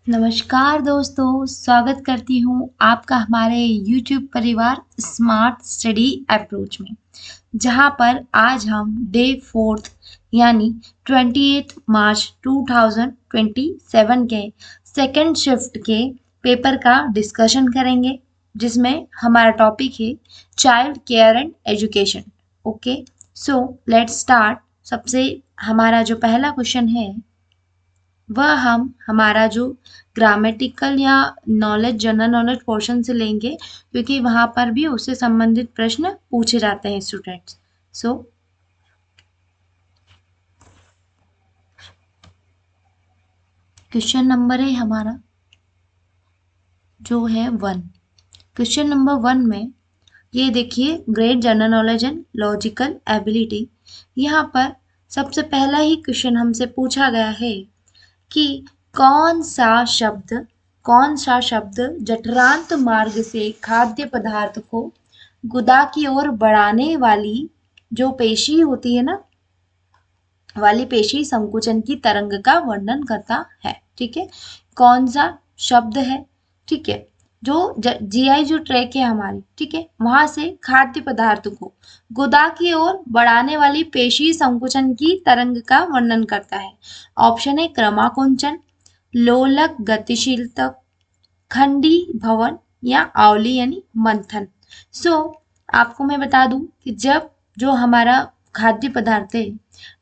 नमस्कार दोस्तों, स्वागत करती हूँ आपका हमारे YouTube परिवार स्मार्ट स्टडी अप्रोच में, जहाँ पर आज हम डे 4 यानी 28 मार्च 2027 के सेकंड शिफ्ट के पेपर का डिस्कशन करेंगे, जिसमें हमारा टॉपिक है child care and education. Okay, so let's start. सबसे हमारा जो पहला क्वेश्चन है वह हम हमारा जो ग्रामेटिकल या नॉलेज जनरल नॉलेज पोर्शन से लेंगे, क्योंकि वहां पर भी उससे संबंधित प्रश्न पूछे जाते हैं स्टूडेंट्स। सो क्वेश्चन नंबर है हमारा जो है 1। क्वेश्चन नंबर 1 में ये देखिए, great general knowledge and logical ability. यहाँ पर सबसे पहला ही क्वेश्चन हमसे पूछा गया है कि कौन सा शब्द जठरांत मार्ग से खाद्य पदार्थ को गुदा की ओर बढ़ाने वाली जो पेशी होती है ना, वाली पेशी संकुचन की तरंग का वर्णन करता है। ठीक है, कौन सा शब्द है? ठीक है, जो जीआई जो ट्रैक है हमारी, ठीक है, वहां से खाद्य पदार्थ को गुदा की ओर बढ़ाने वाली पेशी संकुचन की तरंग का वर्णन करता है। ऑप्शन है क्रमाकुंचन, लोलक गतिशीलता, खंडी भवन या आवली यानी मंथन। सो आपको मैं बता दूं कि जब जो हमारा खाद्य पदार्थ है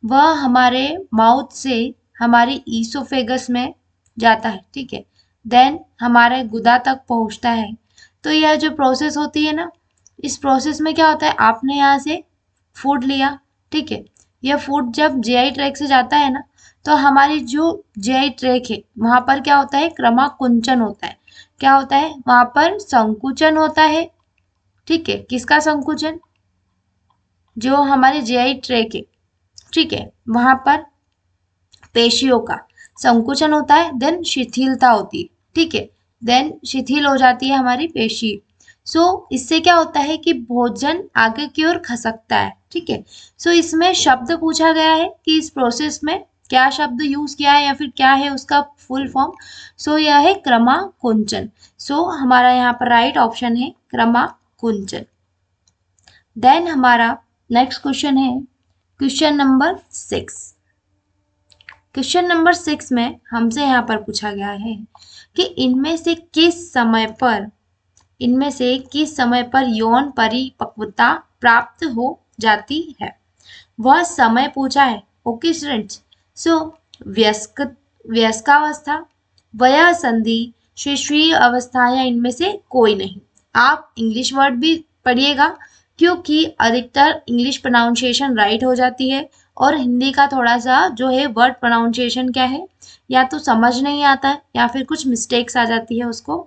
वह हमारे माउथ से हमारे ईसोफेगस में जाता है, ठीक है, देन हमारे गुदा तक पहुंचता है। तो यह जो प्रोसेस होती है ना, इस प्रोसेस में क्या होता है, आपने यहाँ से फूड लिया, ठीक है, यह फूड जब जीआई ट्रैक से जाता है ना, तो हमारी जो जीआई ट्रैक है वहां पर क्या होता है, क्रमाकुंचन होता है। क्या होता है वहां पर, संकुचन होता है। ठीक है, किसका संकुचन? जो हमारे जीआई ट्रैक है, ठीक है, वहां पर पेशियों का संकुचन होता है, देन शिथिलता होती है। ठीक है, देन शिथिल हो जाती है हमारी पेशी। सो इससे क्या होता है कि भोजन आगे की ओर खसकता है। ठीक है, सो इसमें शब्द पूछा गया है कि इस प्रोसेस में क्या शब्द यूज किया है या फिर क्या है उसका फुल फॉर्म। सो यह है क्रमाकुंचन। सो हमारा यहाँ पर राइट ऑप्शन है क्रमाकुंचन। देन हमारा नेक्स्ट क्वेश्चन है क्वेश्चन नंबर 6। क्वेश्चन नंबर 6 में हमसे यहाँ पर पूछा गया है कि इनमें से किस समय पर यौन परिपक्वता प्राप्त हो जाती है। वह समय पूछा है। ओके स्टूडेंट्स, सो वयस्कावस्था, वया संधि, शिशुवीय अवस्था या इनमें से कोई नहीं। आप इंग्लिश वर्ड भी पढ़िएगा, क्योंकि अधिकतर इंग्लिश प्रोनाउंसिएशन राइट हो जाती है और हिंदी का थोड़ा सा जो है वर्ड प्रोनाउंसिएशन क्या है, या तो समझ नहीं आता है या फिर कुछ मिस्टेक्स आ जाती है उसको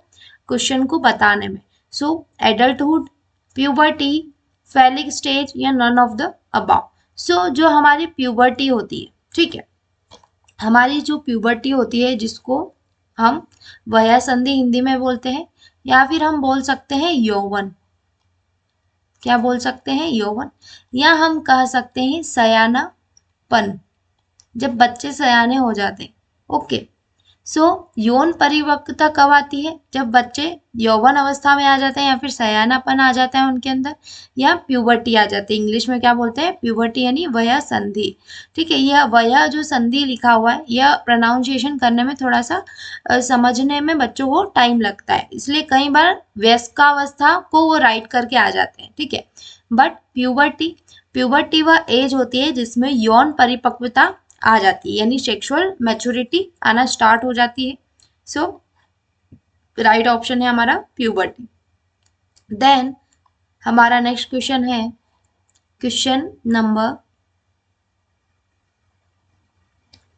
क्वेश्चन को बताने में। सो एडल्टहुड, प्यूबर्टी, फेलिक स्टेज या नन ऑफ द अबाव। सो जो हमारी प्यूबर्टी होती है, ठीक है, हमारी जो प्यूबर्टी होती है जिसको हम वया संधि हिंदी में बोलते हैं, या फिर हम बोल सकते हैं यौवन। क्या बोल सकते हैं? यौवन। या हम कह सकते हैं सयानापन, जब बच्चे सयाने हो जाते हैं। ओके, सो यौन परिपक्वता कब आती है? जब बच्चे यौवन अवस्था में आ जाते हैं या फिर सयानापन आ जाता है उनके अंदर, या प्यूबर्टी आ जाती है। इंग्लिश में क्या बोलते हैं? प्यूबर्टी यानी वया संधि। ठीक है, यह वया जो संधि लिखा हुआ है, यह प्रोनाउंसिएशन करने में थोड़ा सा समझने में बच्चों को टाइम लगता है, इसलिए कई बार वयस्कावस्था को वो राइट करके आ जाते हैं। ठीक है, बट प्यूबर्टी वह एज होती है जिसमें यौन परिपक्वता आ जाती है, यानी सेक्सुअल मैच्योरिटी आना स्टार्ट हो जाती है। सो राइट ऑप्शन है हमारा प्यूबर्टी। देन हमारा नेक्स्ट क्वेश्चन है क्वेश्चन नंबर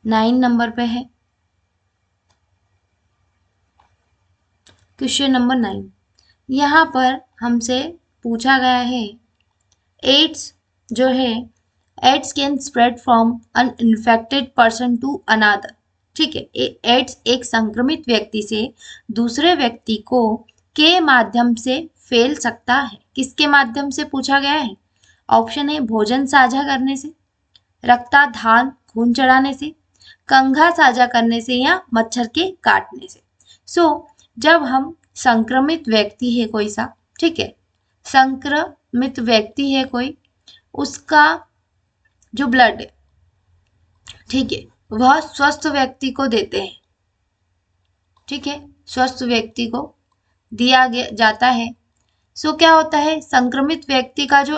9 नंबर पे है। क्वेश्चन नंबर 9, यहाँ पर हमसे पूछा गया है एड्स जो है, AIDS can spread from an infected person to another. ठीक है, एड्स एक संक्रमित व्यक्ति से दूसरे व्यक्ति को के माध्यम से फैल सकता है। किसके माध्यम से पूछा गया है? ऑप्शन है भोजन साझा करने से, रक्ताधान खून चढ़ाने से, कंघा साझा करने से या मच्छर के काटने से। जब हम संक्रमित व्यक्ति है कोई सा, ठीक है, संक्रमित व्यक्ति है कोई, उसका जो ब्लड है, ठीक है, वह स्वस्थ व्यक्ति को देते हैं, ठीक है, स्वस्थ व्यक्ति को दिया जाता है। क्या होता है, संक्रमित व्यक्ति का जो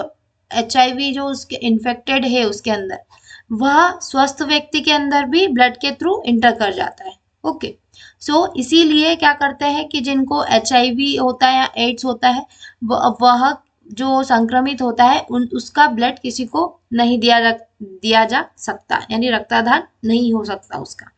HIV जो उसके इन्फेक्टेड है उसके अंदर, वह स्वस्थ व्यक्ति के अंदर भी ब्लड के थ्रू इंटर कर जाता है। ओके, इसीलिए क्या करते हैं कि जिनको HIV होता है या एड्स होता है, वह जो संक्रमित होता है उसका ब्लड किसी को नहीं दिया जा सकता, यानी रक्तदान नहीं हो सकता उसका।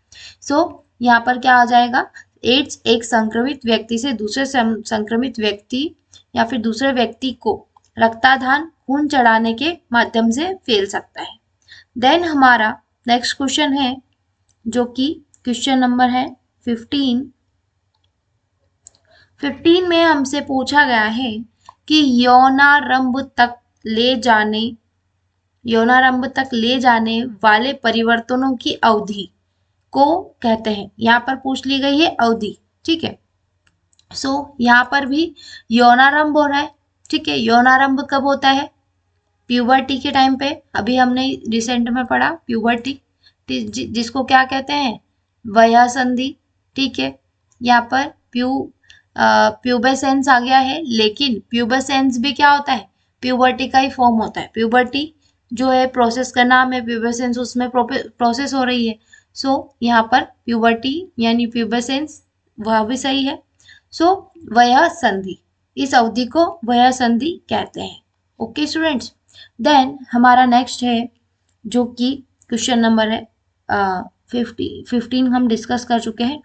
यहाँ पर क्या आ जाएगा, एड्स एक संक्रमित व्यक्ति से दूसरे संक्रमित व्यक्ति या फिर दूसरे व्यक्ति को रक्तदान खून चढ़ाने के माध्यम से फैल सकता है। देन हमारा नेक्स्ट क्वेश्चन है जो कि क्वेश्चन नंबर है 15। 15 में हमसे पूछा गया है कि यौनारंभ तक ले जाने वाले परिवर्तनों की अवधि को कहते हैं। यहाँ पर पूछ ली गई है अवधि, ठीक है। यहाँ पर भी यौनारंभ हो रहा है, ठीक है। यौनारंभ कब होता है, प्यूबर्टी के टाइम पे। अभी हमने रिसेंट में पढ़ा प्यूबर्टी, जिसको क्या कहते हैं, वयः संधि, ठीक है। यहाँ पर प्यूबेसेंस आ गया है, लेकिन प्यूबेसेंस भी क्या होता है, प्यूबर्टी का ही फॉर्म होता है। प्यूबर्टी जो है प्रोसेस का नाम है, प्यूबेसेंस उसमें प्रोसेस हो रही है। यहाँ पर प्यूबर्टी यानी प्यूबेसेंस वह भी सही है। वयः संधि, इस अवधि को वयः संधि कहते हैं। ओके स्टूडेंट्स, देन हमारा नेक्स्ट है जो कि क्वेश्चन नंबर है 15 हम डिस्कस कर चुके हैं।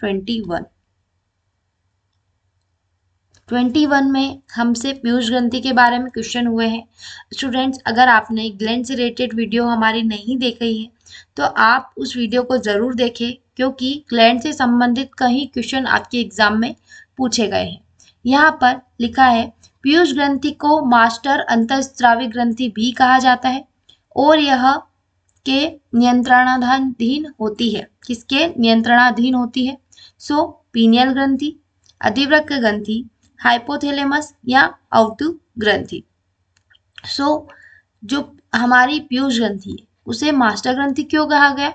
21 में हमसे पीयूष ग्रंथि के बारे में क्वेश्चन हुए हैं। स्टूडेंट्स, अगर आपने ग्लैंड से रिलेटेड वीडियो हमारी नहीं देखी है तो आप उस वीडियो को जरूर देखें, क्योंकि ग्लैंड से संबंधित कई क्वेश्चन आपके एग्जाम में पूछे गए हैं। यहाँ पर लिखा है पीयूष ग्रंथि को मास्टर अंतःस्रावी ग्रंथि भी कहा जाता है और यह के नियंत्रणाधीन होती है। किसके नियंत्रणाधीन होती है? पीनियल ग्रंथि, अधिवृक्क ग्रंथि, हाइपोथैलेमस या अवतु ग्रंथि। जो हमारी पीयूष ग्रंथि है उसे मास्टर ग्रंथि क्यों कहा गया?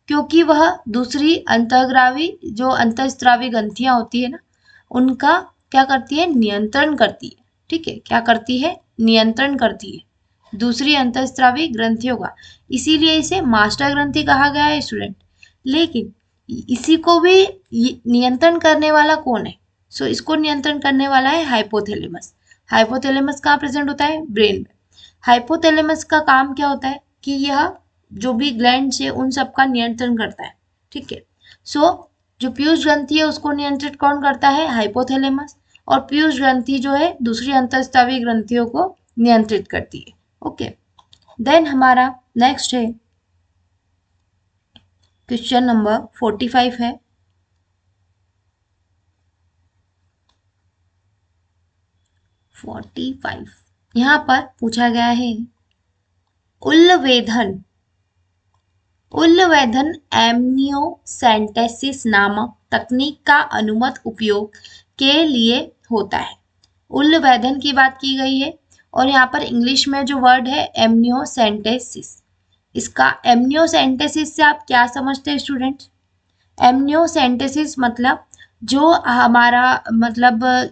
क्योंकि वह दूसरी अंतःग्रावी जो अंतःस्रावी ग्रंथियां होती है ना, उनका क्या करती है, नियंत्रण करती है। ठीक है, क्या करती है, नियंत्रण करती है दूसरी अंतःस्रावी ग्रंथियों का, इसीलिए इसे मास्टर ग्रंथि कहा गया है स्टूडेंट। लेकिन इसी को भी नियंत्रण करने वाला कौन है? इसको नियंत्रण करने वाला है हाइपोथैलेमस। हाइपोथैलेमस कहाँ प्रेजेंट होता है? ब्रेन में। हाइपोथैलेमस का काम क्या होता है कि यह जो भी ग्लैंड्स है उन सब का नियंत्रण करता है। ठीक है, जो पीयूष ग्रंथि है उसको नियंत्रित कौन करता है? हाइपोथैलेमस। और पीयूष ग्रंथि जो है दूसरी अंतःस्रावी ग्रंथियों को नियंत्रित करती है। ओके, देन हमारा नेक्स्ट है क्वेश्चन नंबर 45 है। 45 यहाँ पर पूछा गया है उल्लवेधन एमनियोसेंटेसिस नामक तकनीक का अनुमत उपयोग के लिए होता है। उल्लवेधन की बात की गई है और यहाँ पर इंग्लिश में जो वर्ड है एमनियोसेंटेसिस। इसका एमनियोसेंटेसिस से आप क्या समझते हैं स्टूडेंट्स? एमनियोसेंटेसिस मतलब जो हमारा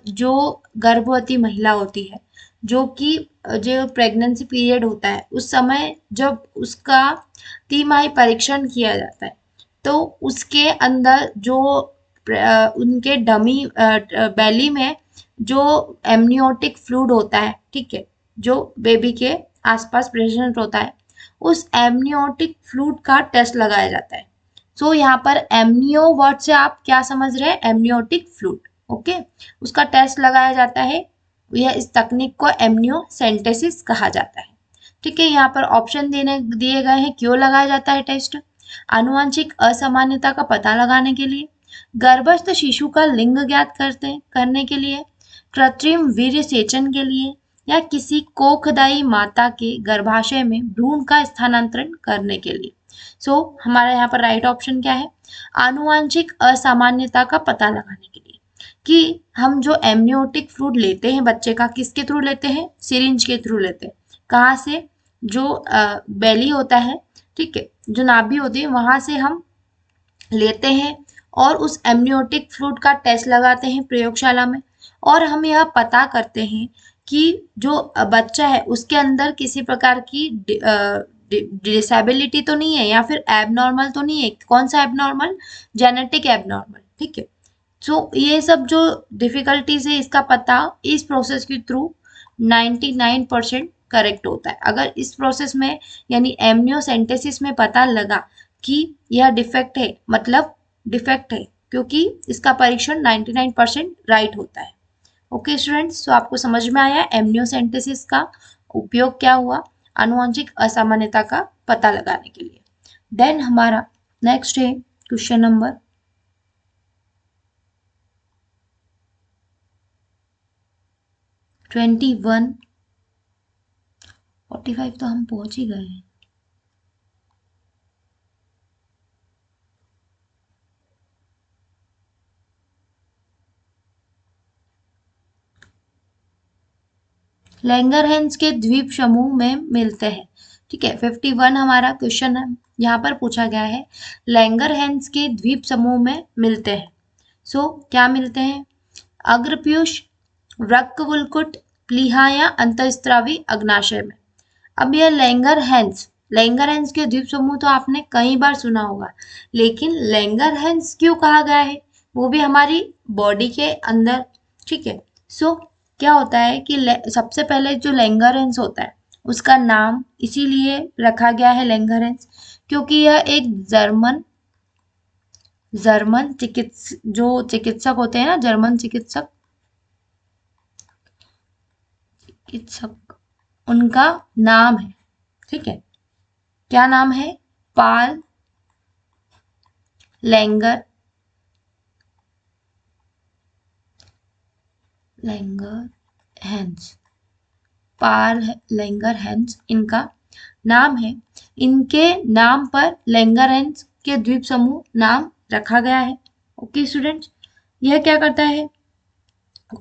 जो गर्भवती महिला होती है, जो कि जो प्रेगनेंसी पीरियड होता है, उस समय जब उसका तिमाही परीक्षण किया जाता है तो उसके अंदर जो उनके डमी बेली में जो एमनियोटिक फ्लूइड होता है, ठीक है, जो बेबी के आसपास प्रेजेंट होता है, उस एमनियोटिक फ्लूइड का टेस्ट लगाया जाता है। यहाँ पर एमनियो वर्ड से आप क्या समझ रहे हैं? Amniotic fluid. ओके, उसका टेस्ट लगाया जाता है। यह इस तकनीक को एमनियोसेंटेसिस कहा जाता है। ठीक है, यहाँ पर ऑप्शन दिए गए हैं क्यों लगाया जाता है टेस्ट। आनुवंशिक असामान्यता का पता लगाने के लिए, गर्भस्थ शिशु का लिंग ज्ञात करने के लिए, कृत्रिम वीर्य सेचन के लिए, या किसी कोखदाई माता के गर्भाशय में भ्रूण का स्थानांतरण करने के लिए। हमारा यहाँ पर राइट ऑप्शन क्या है? आनुवंशिक असामान्यता का पता लगाने के लिए। कि हम जो एमनियोटिक फ्लूइड लेते हैं बच्चे का, किसके थ्रू लेते हैं? सिरिंज के थ्रू लेते हैं। कहाँ से? जो बेली होता है, ठीक है, जो नाभि होती है वहां से हम लेते हैं और उस एमनियोटिक फ्लूइड का टेस्ट लगाते हैं प्रयोगशाला में, और हम यह पता करते हैं कि जो बच्चा है उसके अंदर किसी प्रकार की डिसेबिलिटी तो नहीं है या फिर एबनॉर्मल तो नहीं है। कौन सा एबनॉर्मल? जेनेटिक एबनॉर्मल, ठीक है। सो ये सब जो डिफिकल्टीज है इसका पता इस प्रोसेस के थ्रू 99% करेक्ट होता है। अगर इस प्रोसेस में यानी एमनियोसेंटेसिस में पता लगा कि यह डिफेक्ट है, मतलब डिफेक्ट है, क्योंकि इसका परीक्षण 99% राइट होता है। ओके स्टूडेंट्स, तो आपको समझ में आया एमनियोसेंटेसिस का उपयोग क्या हुआ आनुवंशिक असामान्यता का पता लगाने के लिए। देन हमारा नेक्स्ट है क्वेश्चन नंबर 21। 45 तो हम पहुंच ही गए हैं। लैंगरहैंस के द्वीप समूह में मिलते हैं, ठीक है। 51 हमारा क्वेश्चन है, यहाँ पर पूछा गया है लैंगरहैंस के द्वीप समूह में मिलते हैं। सो क्या मिलते हैं? अग्रपीयूष, वृक्कवल्कुट, प्लीहा या अंतःस्रावी अग्नाशय में। अब यह लैंगरहैंस के द्वीप समूह तो आपने कई बार सुना होगा, लेकिन लैंगरहैंस क्यों कहा गया है? वो भी हमारी बॉडी के अंदर, ठीक है। सो क्या होता है कि सबसे पहले जो लैंगरहैंस होता है उसका नाम इसीलिए रखा गया है लैंगरहैंस क्योंकि यह एक जर्मन जर्मन चिकित्सक होते हैं ना, जर्मन चिकित्सक उनका नाम है, ठीक है। क्या नाम है? पाल लैंगर हैंस, पाल लैंगर हैंस इनका नाम है। इनके नाम पर लैंगरहैंस के द्वीप समूह नाम रखा गया है। ओके स्टूडेंट्स, यह क्या करता है?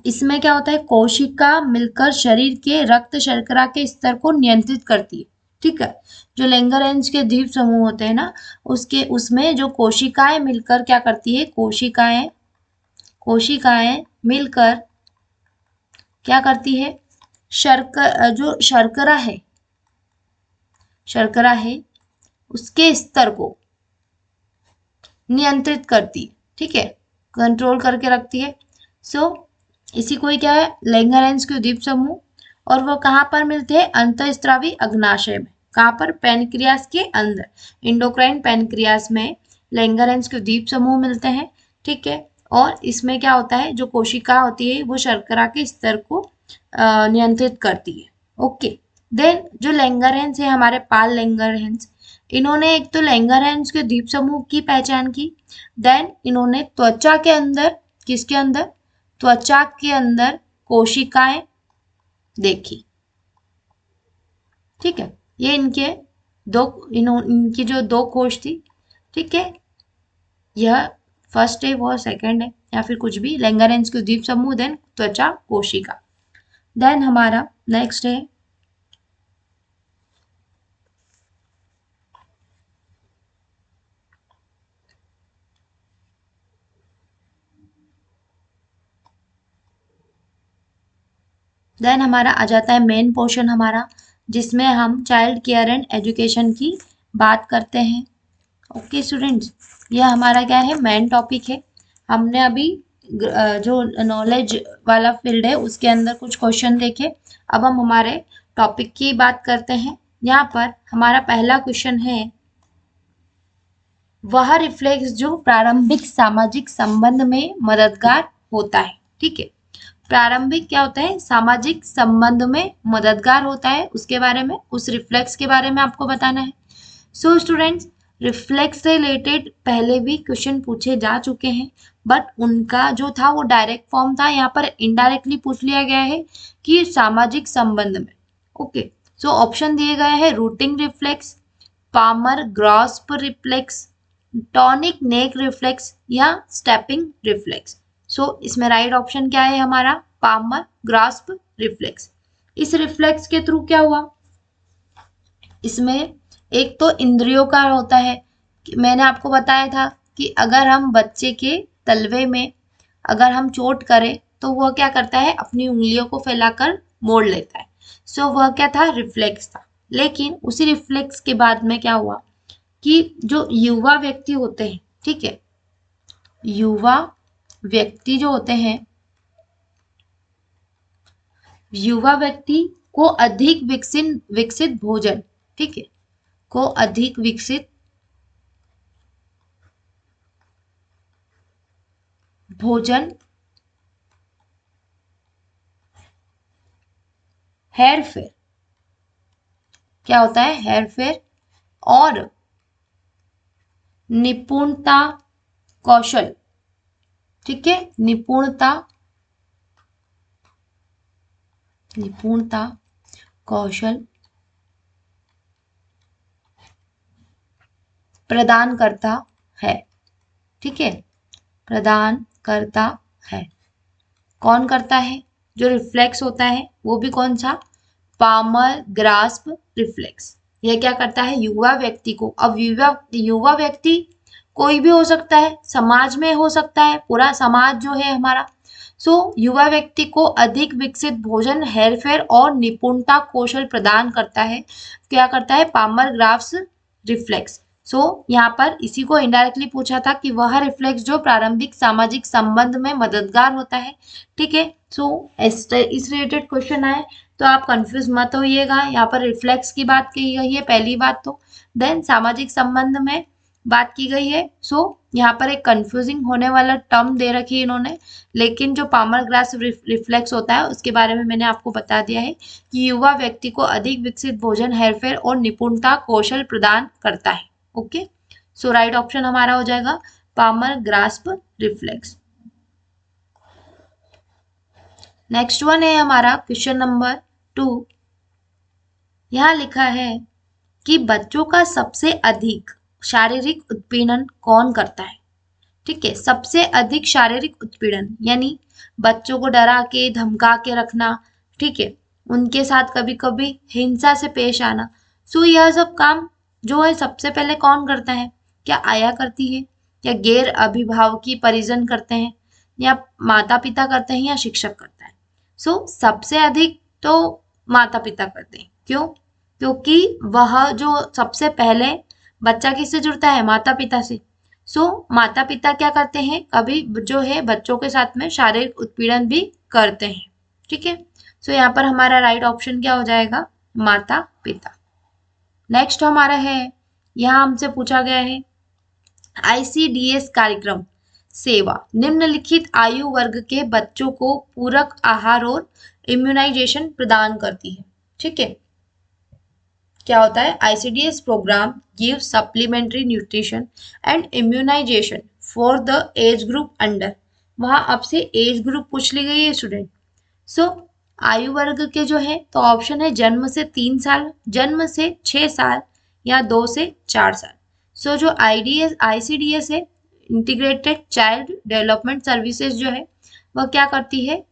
इसमें क्या होता है? कोशिका मिलकर शरीर के रक्त शर्करा के स्तर को नियंत्रित करती है, ठीक है। जो लैंगरहैंस के द्वीप समूह होते हैं ना, उसमें जो कोशिकाएं मिलकर क्या करती है? कोशिकाएं मिलकर क्या करती है? जो शर्करा है उसके स्तर को नियंत्रित करती है, ठीक है, कंट्रोल करके रखती है। सो इसी को ही क्या है? लैंगरहैंस के द्वीप समूह। और वो कहाँ पर मिलते हैं? अंतःस्रावी अग्नाशय में। कहाँ पर? पैनक्रियास के अंदर, इंडोक्राइन पैनक्रियास में लैंगरहैंस के द्वीप समूह मिलते हैं, ठीक है। और इसमें क्या होता है? जो कोशिका होती है वो शर्करा के स्तर को नियंत्रित करती है। ओके, देन जो लैंगरहैंस है हमारे, पाल लैंगरहैंस, इन्होंने एक तो लैंगरहैंस के द्वीप समूह की पहचान की, देन इन्होंने त्वचा के अंदर, किसके अंदर? त्वचा के अंदर कोशिकाएं देखी, ठीक है। ये इनकी जो दो खोज थी, ठीक है। यह फर्स्ट है वो सेकंड है या फिर कुछ भी, लैंगरहैंस के द्वीप समूह, देन त्वचा कोशिका। देन हमारा नेक्स्ट है देन हमारा आ जाता है मेन पोर्शन हमारा, जिसमें हम चाइल्ड केयर एंड एजुकेशन की बात करते हैं। ओके स्टूडेंट्स, यह हमारा क्या है? मेन टॉपिक है। हमने अभी जो नॉलेज वाला फील्ड है उसके अंदर कुछ क्वेश्चन देखे। अब हम हमारे टॉपिक की बात करते हैं। यहाँ पर हमारा पहला क्वेश्चन है, वह रिफ्लेक्स जो प्रारंभिक सामाजिक संबंध में मददगार होता है, ठीक है। प्रारंभिक क्या होता है? सामाजिक संबंध में मददगार होता है, उसके बारे में, उस रिफ्लेक्स के बारे में आपको बताना है। सो स्टूडेंट्स, रिफ्लेक्स से रिलेटेड पहले भी क्वेश्चन पूछे जा चुके हैं, बट उनका जो था वो डायरेक्ट फॉर्म था। यहाँ पर इनडायरेक्टली पूछ लिया गया है कि सामाजिक संबंध में। ओके, सो ऑप्शन दिए गए हैं rooting reflex, palmar grasp reflex, tonic neck reflex या स्टेपिंग रिफ्लेक्स। सो इसमें राइट ऑप्शन क्या है हमारा, पामर ग्रास्प रिफ्लेक्स। इस रिफ्लेक्स के थ्रू क्या हुआ, इसमें एक तो इंद्रियों का होता है, मैंने आपको बताया था कि अगर हम बच्चे के तलवे में अगर हम चोट करें तो वह क्या करता है, अपनी उंगलियों को फैलाकर मोड़ लेता है। सो वह क्या था, रिफ्लेक्स था। लेकिन उसी रिफ्लेक्स के बाद में क्या हुआ कि जो युवा व्यक्ति होते हैं, ठीक है, युवा व्यक्ति जो होते हैं, युवा व्यक्ति को अधिक विकसित भोजन, ठीक है, को अधिक विकसित भोजन, हेरफेर, क्या होता है, हेरफेर और निपुणता कौशल, ठीक है, निपुणता कौशल प्रदान करता है, ठीक है, प्रदान करता है। कौन करता है, जो रिफ्लेक्स होता है वो भी कौन सा, पामर ग्रास्प रिफ्लेक्स। यह क्या करता है, युवा व्यक्ति को, अब युवा व्यक्ति कोई भी हो सकता है, समाज में हो सकता है, पूरा समाज जो है हमारा। सो युवा व्यक्ति को अधिक विकसित भोजन, हेरफेर और निपुणता कौशल प्रदान करता है। क्या करता है, पामर ग्राफ्स रिफ्लेक्स। सो यहाँ पर इसी को इनडायरेक्टली पूछा था कि वह रिफ्लेक्स जो प्रारंभिक सामाजिक संबंध में मददगार होता है, ठीक है। सो इस रिलेटेड क्वेश्चन आए तो आप कंफ्यूज मत होइएगा, यहाँ पर रिफ्लेक्स की बात की गई है पहली बात तो, देन सामाजिक संबंध में बात की गई है। सो यहाँ पर एक कंफ्यूजिंग होने वाला टर्म दे रखी है इन्होंने, लेकिन जो पामर ग्रास रिफ्लेक्स होता है उसके बारे में मैंने आपको बता दिया है कि युवा व्यक्ति को अधिक विकसित भोजन, हेरफेर और निपुणता कौशल प्रदान करता है। ओके, सो राइट ऑप्शन हमारा हो जाएगा palmar grasp reflex. Next one है हमारा क्वेश्चन नंबर 2। यहाँ लिखा है कि बच्चों का सबसे अधिक शारीरिक उत्पीड़न कौन करता है, ठीक है, सबसे अधिक शारीरिक उत्पीड़न यानी बच्चों को डरा के धमका के रखना, ठीक है, उनके साथ कभी कभी हिंसा से पेश आना। सो यह सब काम जो है सबसे पहले कौन करता है, क्या आया करती है, या गैर अभिभावकी परिजन करते हैं, या माता पिता करते हैं, या शिक्षक करता है। सो सबसे अधिक तो माता पिता करते हैं। क्यों, क्योंकि वह जो सबसे पहले बच्चा किससे जुड़ता है, माता पिता से। सो माता पिता क्या करते हैं, कभी जो है बच्चों के साथ में शारीरिक उत्पीड़न भी करते हैं, ठीक है। सो यहाँ पर हमारा राइट ऑप्शन क्या हो जाएगा, माता पिता। नेक्स्ट हमारा है, यहाँ हमसे पूछा गया है ICDS कार्यक्रम सेवा निम्नलिखित आयु वर्ग के बच्चों को पूरक आहार और इम्यूनाइजेशन प्रदान करती है, ठीक है। क्या होता है, ICDS programme give supplementary nutrition and immunisation for the age group under. वहां आपसे एज ग्रुप पूछ ली गई है स्टूडेंट। सो आयु वर्ग के जो है तो ऑप्शन है जन्म से 3 साल, जन्म से 6 साल, या 2 से 4 साल। सो जो ICDS है, इंटीग्रेटेड चाइल्ड डेवलपमेंट सर्विसेज जो है वह क्या करती है,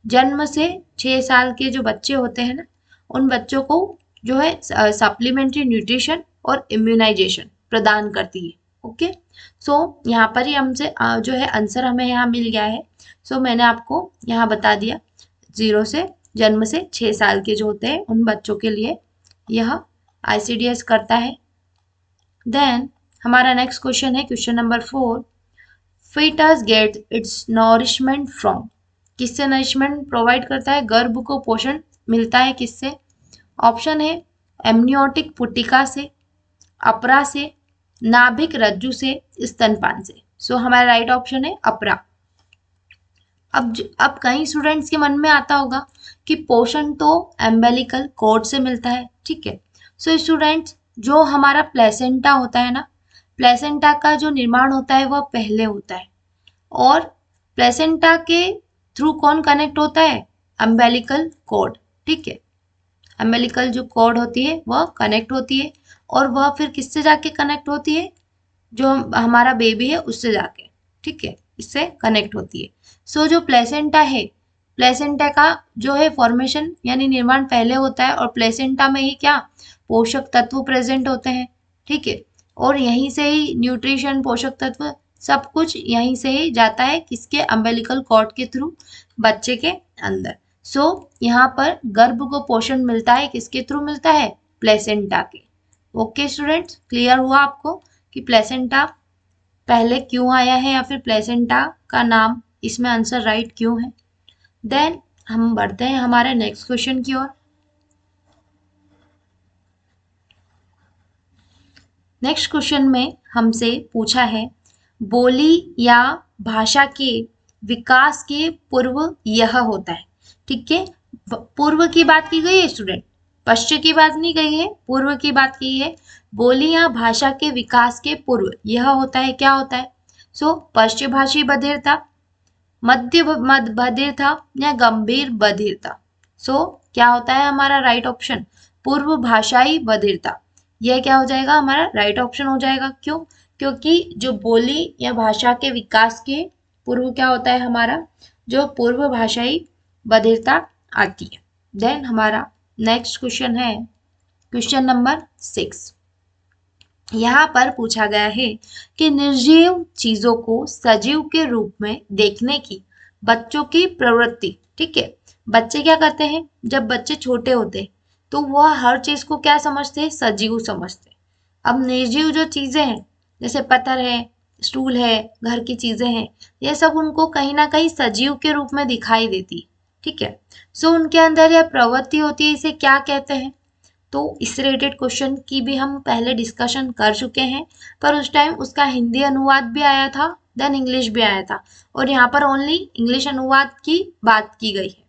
जन्म से 6 साल के जो बच्चे होते हैं ना, उन बच्चों को जो है सप्लीमेंट्री न्यूट्रिशन और इम्यूनाइजेशन प्रदान करती है। ओके, सो यहाँ पर ही हमसे जो है आंसर हमें यहाँ मिल गया है। सो मैंने आपको यहाँ बता दिया, 0 से जन्म से 6 साल के जो होते हैं उन बच्चों के लिए यह ICDS करता है। देन हमारा नेक्स्ट क्वेश्चन है question number 4। Fetus get its nourishment from, किससे नरिशमेंट प्रोवाइड करता है, गर्भ को पोषण मिलता है किससे। ऑप्शन है एमनियोटिक पुटिका से, अपरा से, नाभिक रज्जु से, स्तनपान से। सो हमारा राइट ऑप्शन है अपरा। अब कई स्टूडेंट्स के मन में आता होगा कि पोषण तो एम्बेलिकल कॉर्ड से मिलता है, ठीक है। सो स्टूडेंट्स, जो हमारा प्लेसेंटा होता है ना, प्लेसेंटा का जो निर्माण होता है वह पहले होता है, और प्लेसेंटा के थ्रू कौन कनेक्ट होता है, एम्बेलिकल कॉर्ड, ठीक है। एम्बेलिकल जो कॉर्ड होती है वह कनेक्ट होती है, और वह फिर किससे जाके कनेक्ट होती है, जो हमारा बेबी है उससे जाके, ठीक है, इससे कनेक्ट होती है। सो जो प्लेसेंटा है, प्लेसेंटा का जो है फॉर्मेशन यानी निर्माण पहले होता है और प्लेसेंटा में ही क्या पोषक तत्व प्रेजेंट होते हैं, ठीक है। और यहीं से ही न्यूट्रिशन, पोषक तत्व सब कुछ यहीं से ही जाता है किसके, अम्बिलिकल कॉर्ड के थ्रू बच्चे के अंदर। सो यहाँ पर गर्भ को पोषण मिलता है, किसके थ्रू मिलता है, प्लेसेंटा के। ओके स्टूडेंट्स, क्लियर हुआ आपको कि प्लेसेंटा पहले क्यों आया है या फिर प्लेसेंटा का नाम इसमें आंसर राइट क्यों है। देन हम बढ़ते हैं हमारे नेक्स्ट क्वेश्चन की ओर। नेक्स्ट क्वेश्चन में हमसे पूछा है बोली या भाषा के विकास के पूर्व यह होता है, ठीक है। पूर्व की बात की गई है स्टूडेंट, पश्चिम की बात नहीं कही है, पूर्व की बात की है। बोली या भाषा के विकास के पूर्व यह होता है, क्या होता है। सो पश्चिम भाषी बधिरता, मध्य बधिरता या गंभीर बधिरता। सो क्या होता है हमारा राइट ऑप्शन, पूर्व भाषाई बधिरता। यह क्या हो जाएगा हमारा राइट ऑप्शन हो जाएगा। क्यों, क्योंकि जो बोली या भाषा के विकास के पूर्व क्या होता है हमारा, जो पूर्व भाषाई बधिरता आती है। देन हमारा नेक्स्ट क्वेश्चन है क्वेश्चन नंबर 6। यहाँ पर पूछा गया है कि निर्जीव चीजों को सजीव के रूप में देखने की बच्चों की प्रवृत्ति, ठीक है। बच्चे क्या करते हैं, जब बच्चे छोटे होते हैं तो वह हर चीज को क्या समझते हैं, सजीव समझते हैं। अब निर्जीव जो चीजें हैं जैसे पत्थर है, स्टूल है, घर की चीजें हैं, ये सब उनको कहीं ना कहीं सजीव के रूप में दिखाई देती है, ठीक है। सो उनके अंदर यह प्रवृत्ति होती है, इसे क्या कहते हैं। तो इस रिलेटेड क्वेश्चन की भी हम पहले डिस्कशन कर चुके हैं, पर उस टाइम उसका हिंदी अनुवाद भी आया था, देन इंग्लिश भी आया था, और यहाँ पर ओनली इंग्लिश अनुवाद की बात की गई है।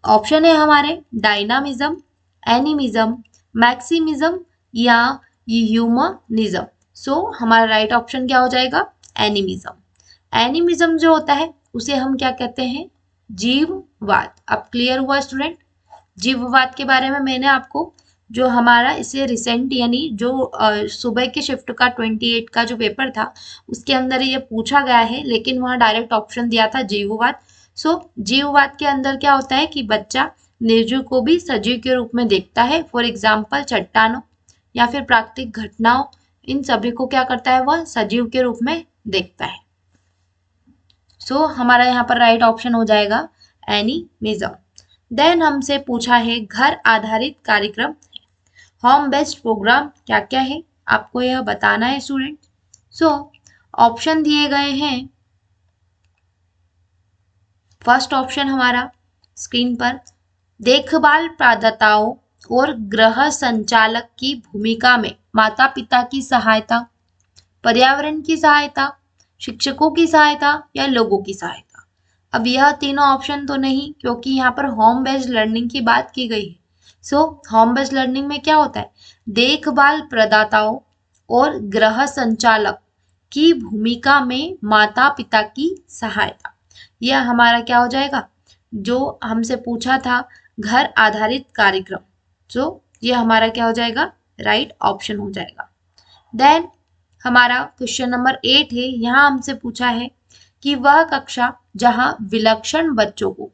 ऑप्शन है हमारे डायनामिज्म, एनिमिज्म, मैक्सिमिज्म या ह्यूमनिज्म। सो हमारा राइट ऑप्शन क्या हो जाएगा, एनिमिज्म। एनिमिज्म जो होता है उसे हम क्या कहते हैं, जीववाद। अब क्लियर हुआ स्टूडेंट, जीववाद के बारे में मैंने आपको जो हमारा इसे रिसेंट यानी जो सुबह के शिफ्ट का 28 का जो पेपर था उसके अंदर ये पूछा गया है, लेकिन वहाँ डायरेक्ट ऑप्शन दिया था जीववाद। सो जीववाद के अंदर क्या होता है कि बच्चा निर्जीव को भी सजीव के रूप में देखता है। फॉर एग्जाम्पल चट्टानों या फिर प्राकृतिक घटनाओं, इन सभी को क्या करता है, वह सजीव के रूप में देखता है। सो हमारा यहाँ पर राइट ऑप्शन हो जाएगा एनिमिज्म। देन हमसे पूछा है घर आधारित कार्यक्रम, होम बेस्ड प्रोग्राम क्या क्या है, आपको यह बताना है स्टूडेंट। सो ऑप्शन दिए गए हैं, फर्स्ट ऑप्शन हमारा स्क्रीन पर, देखभाल प्रदाताओं और गृह संचालक की भूमिका में माता पिता की सहायता, पर्यावरण की सहायता, शिक्षकों की सहायता या लोगों की सहायता। अब यह तीनों ऑप्शन तो नहीं, क्योंकि यहाँ पर होम बेस्ड लर्निंग की बात की गई है। सो होम बेस्ड लर्निंग में क्या होता है, देखभाल प्रदाताओं और गृह संचालक की भूमिका में माता पिता की सहायता। यह हमारा क्या हो जाएगा, जो हमसे पूछा था घर आधारित कार्यक्रम, जो ये हमारा क्या हो जाएगा, राइट ऑप्शन हो जाएगा। देन हमारा क्वेश्चन नंबर 8 है, यहाँ हमसे पूछा है कि वह कक्षा जहाँ विलक्षण बच्चों को,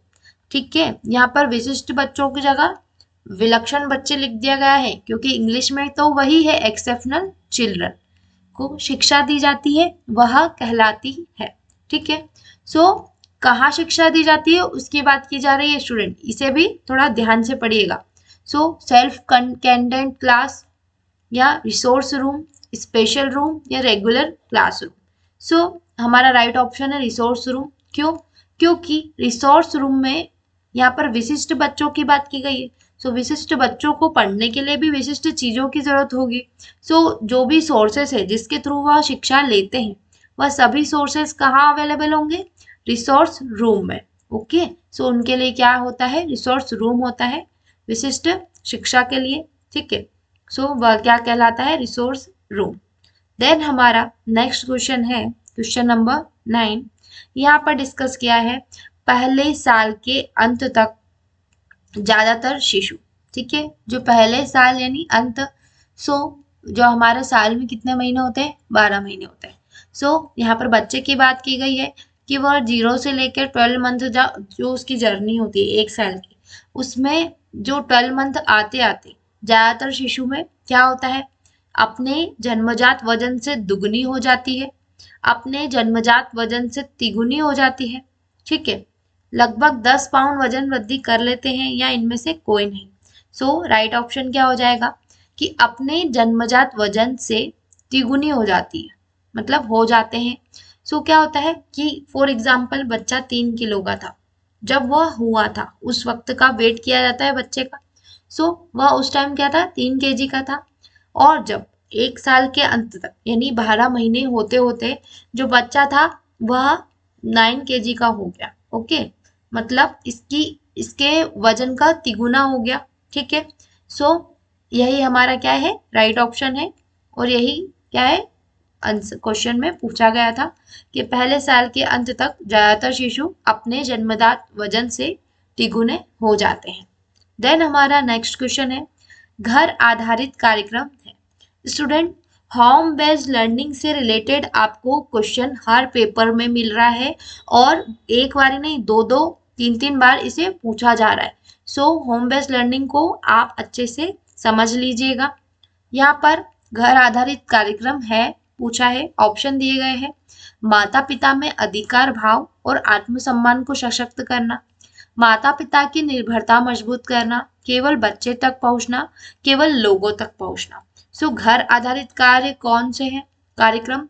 ठीक है, यहाँ पर विशिष्ट बच्चों की जगह विलक्षण बच्चे लिख दिया गया है, क्योंकि इंग्लिश में तो वही है एक्सेप्शनल चिल्ड्रन, को शिक्षा दी जाती है वह कहलाती है, ठीक है। सो कहाँ शिक्षा दी जाती है उसकी बात की जा रही है स्टूडेंट, इसे भी थोड़ा ध्यान से पढ़िएगा। सो सेल्फ कंटेंट क्लास या रिसोर्स रूम, स्पेशल रूम या रेगुलर क्लासरूम। सो हमारा राइट ऑप्शन है रिसोर्स रूम। क्यों, क्योंकि रिसोर्स रूम में यहाँ पर विशिष्ट बच्चों की बात की गई है। सो विशिष्ट बच्चों को पढ़ने के लिए भी विशिष्ट चीजों की जरूरत होगी। सो जो भी सोर्सेस है जिसके थ्रू वह शिक्षा लेते हैं, वह सभी सोर्सेस कहाँ अवेलेबल होंगे, रिसोर्स रूम में। ओके, सो उनके लिए क्या होता है, रिसोर्स रूम होता है विशिष्ट शिक्षा के लिए, ठीक है। सो वह क्या कहलाता है, रिसोर्स रूम। देन हमारा नेक्स्ट क्वेश्चन है क्वेश्चन नंबर 9। यहाँ पर डिस्कस किया है पहले साल के अंत तक ज्यादातर शिशु, ठीक है, जो पहले साल यानी अंत। सो जो हमारे साल में कितने महीने होते हैं, 12 महीने होते हैं। सो यहाँ पर बच्चे की बात की गई है कि वह 0 से लेकर 12 मंथ जो उसकी जर्नी होती है 1 साल की, उसमें जो 12 मंथ आते आते ज्यादातर शिशु में क्या होता है, अपने जन्मजात वजन से दुगनी हो जाती है, अपने जन्मजात वजन से तिगुनी हो जाती है। ठीक है, लगभग 10 पाउंड वजन वृद्धि कर लेते हैं या इनमें से कोई नहीं। सो राइट ऑप्शन क्या हो जाएगा कि अपने जन्मजात वजन से तिगुनी हो जाती है, मतलब हो जाते हैं। सो क्या होता है कि फॉर एग्जाम्पल बच्चा 3 किलो का था जब वह हुआ था, उस वक्त का वेट किया जाता है बच्चे का। सो वह उस टाइम क्या था, 3 kg का था। और जब 1 साल के अंत तक यानी 12 महीने होते होते जो बच्चा था वह 9 kg का हो गया। ओके, मतलब इसके वजन का तिगुना हो गया। ठीक है, सो यही हमारा क्या है, राइट ऑप्शन है। और यही क्या है, क्वेश्चन में पूछा गया था कि पहले साल के अंत तक ज्यादातर शिशु अपने जन्मजात वजन से तिगुने हो जाते हैं। देन हमारा नेक्स्ट क्वेश्चन है, घर आधारित कार्यक्रम है। स्टूडेंट, होम बेस्ड लर्निंग से रिलेटेड आपको क्वेश्चन हर पेपर में मिल रहा है और एक बार नहीं, दो दो तीन तीन बार इसे पूछा जा रहा है। सो होम बेस्ड लर्निंग को आप अच्छे से समझ लीजिएगा। यहाँ पर घर आधारित कार्यक्रम है पूछा है, ऑप्शन दिए गए हैं। माता पिता में अधिकार भाव और आत्मसम्मान को सशक्त करना, माता पिता की निर्भरता मजबूत करना, केवल बच्चे तक पहुंचना, केवल लोगों तक पहुंचना। सो घर आधारित कार्य कौन से हैं कार्यक्रम,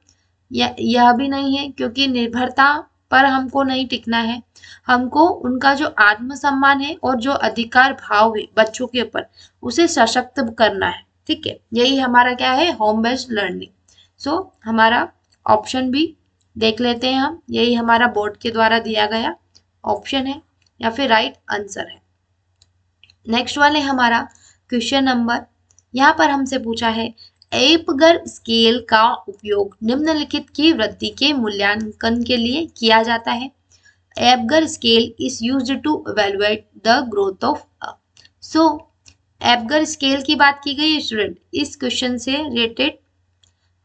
यह भी नहीं है क्योंकि निर्भरता पर हमको नहीं टिकना है, हमको उनका जो आत्मसम्मान है और जो अधिकार भाव है बच्चों के ऊपर उसे सशक्त करना है। ठीक है, यही हमारा क्या है, होम बेस्ड लर्निंग। सो हमारा ऑप्शन भी देख लेते हैं हम, यही हमारा बोर्ड के द्वारा दिया गया ऑप्शन है या फिर राइट आंसर है। नेक्स्ट वाले हमारा क्वेश्चन नंबर, यहाँ पर हमसे पूछा है, एपगर स्केल का उपयोग निम्नलिखित की वृद्धि के मूल्यांकन के लिए किया जाता है। Apgar scale is used to evaluate the growth of so Apgar scale की बात की गई है स्टूडेंट। इस क्वेश्चन से रिलेटेड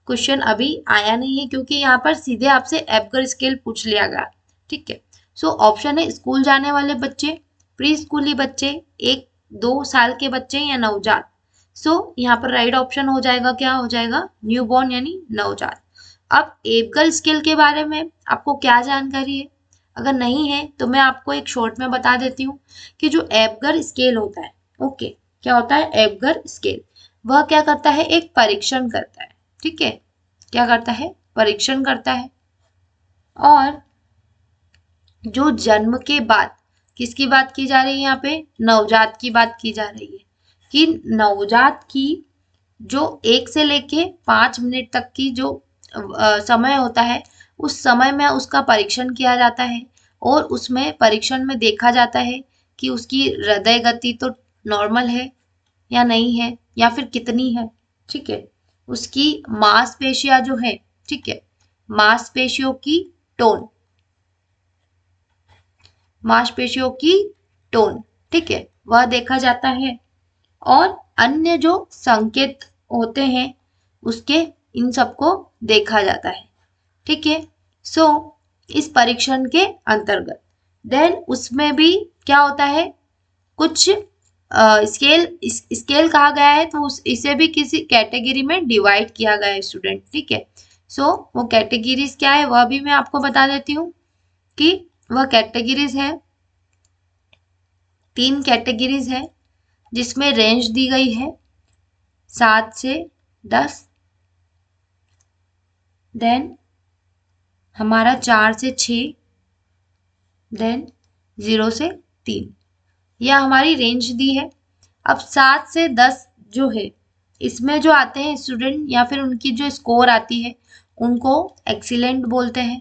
क्वेश्चन अभी आया नहीं है क्योंकि यहाँ पर सीधे आपसे एपगर स्केल पूछ लिया गया। ठीक है, सो ऑप्शन है स्कूल जाने वाले बच्चे, प्री स्कूली बच्चे, 1-2 साल के बच्चे या नवजात। सो यहाँ पर राइट ऑप्शन हो जाएगा, क्या हो जाएगा, न्यूबॉर्न यानी नवजात। अब एपगर स्केल के बारे में आपको क्या जानकारी है, अगर नहीं है तो मैं आपको एक शॉर्ट में बता देती हूँ कि जो एपगर स्केल होता है, ओके, क्या होता है एपगर स्केल, वह क्या करता है, एक परीक्षण करता है। ठीक है, क्या करता है, परीक्षण करता है। और जो जन्म के बाद किसकी बात की जा रही है, यहाँ पे नवजात की बात की जा रही है कि नवजात की जो 1 से लेके 5 मिनट तक की जो समय होता है, उस समय में उसका परीक्षण किया जाता है और उसमें परीक्षण में देखा जाता है कि उसकी हृदय गति तो नॉर्मल है या नहीं है या फिर कितनी है। ठीक है, उसकी मांसपेशियां जो है, ठीक है, मांसपेशियों की टोन, मांसपेशियों की टोन, ठीक है, वह देखा जाता है। और अन्य जो संकेत होते हैं उसके, इन सबको देखा जाता है। ठीक है, सो इस परीक्षण के अंतर्गत देन उसमें भी क्या होता है, कुछ स्केल कहा गया है तो इसे भी किसी कैटेगरी में डिवाइड किया गया है स्टूडेंट। ठीक है, सो वो कैटेगरीज क्या है वह भी मैं आपको बता देती हूँ कि वह कैटेगरीज है, 3 कैटेगरीज है जिसमें रेंज दी गई है 7 से 10, देन हमारा 4 से 6, देन 0 से 3, यह हमारी रेंज दी है। अब 7 से 10 जो है इसमें जो आते हैं स्टूडेंट या फिर उनकी जो स्कोर आती है उनको एक्सीलेंट बोलते हैं।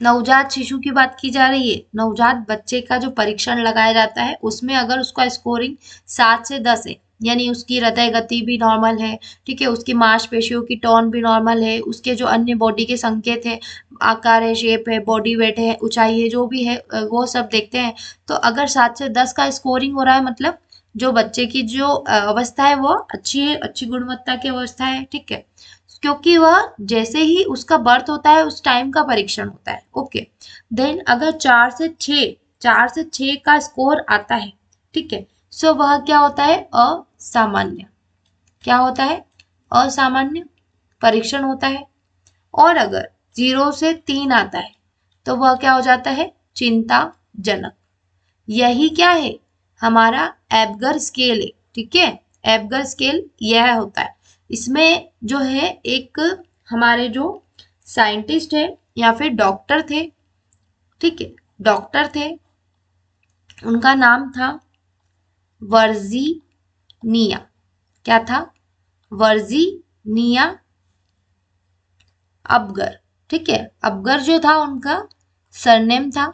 नवजात शिशु की बात की जा रही है, नवजात बच्चे का जो परीक्षण लगाया जाता है उसमें अगर उसका स्कोरिंग 7 से 10 है यानी उसकी हृदय गति भी नॉर्मल है, ठीक है, उसकी मांसपेशियों की टोन भी नॉर्मल है, उसके जो अन्य बॉडी के संकेत है, आकार है, शेप है, बॉडी वेट है, ऊंचाई है, जो भी है वो सब देखते हैं। तो अगर 7 से 10 का स्कोरिंग हो रहा है मतलब जो बच्चे की जो अवस्था है वो अच्छी है, अच्छी गुणवत्ता की अवस्था है। ठीक है, क्योंकि वह जैसे ही उसका बर्थ होता है उस टाइम का परीक्षण होता है। ओके, देन अगर 4 से 6 का स्कोर आता है, ठीक है, सो वह क्या होता है, असामान्य। क्या होता है, असामान्य परीक्षण होता है। और अगर 0 से 3 आता है तो वह क्या हो जाता है, चिंताजनक। यही क्या है, हमारा एबगर स्केल है। ठीक है, एबगर स्केल यह होता है। इसमें जो है एक हमारे जो साइंटिस्ट है या फिर डॉक्टर थे, ठीक है, डॉक्टर थे, उनका नाम था वर्जीनिया। क्या था, वर्जीनिया अबगर। ठीक है, अबगर जो था उनका सरनेम था।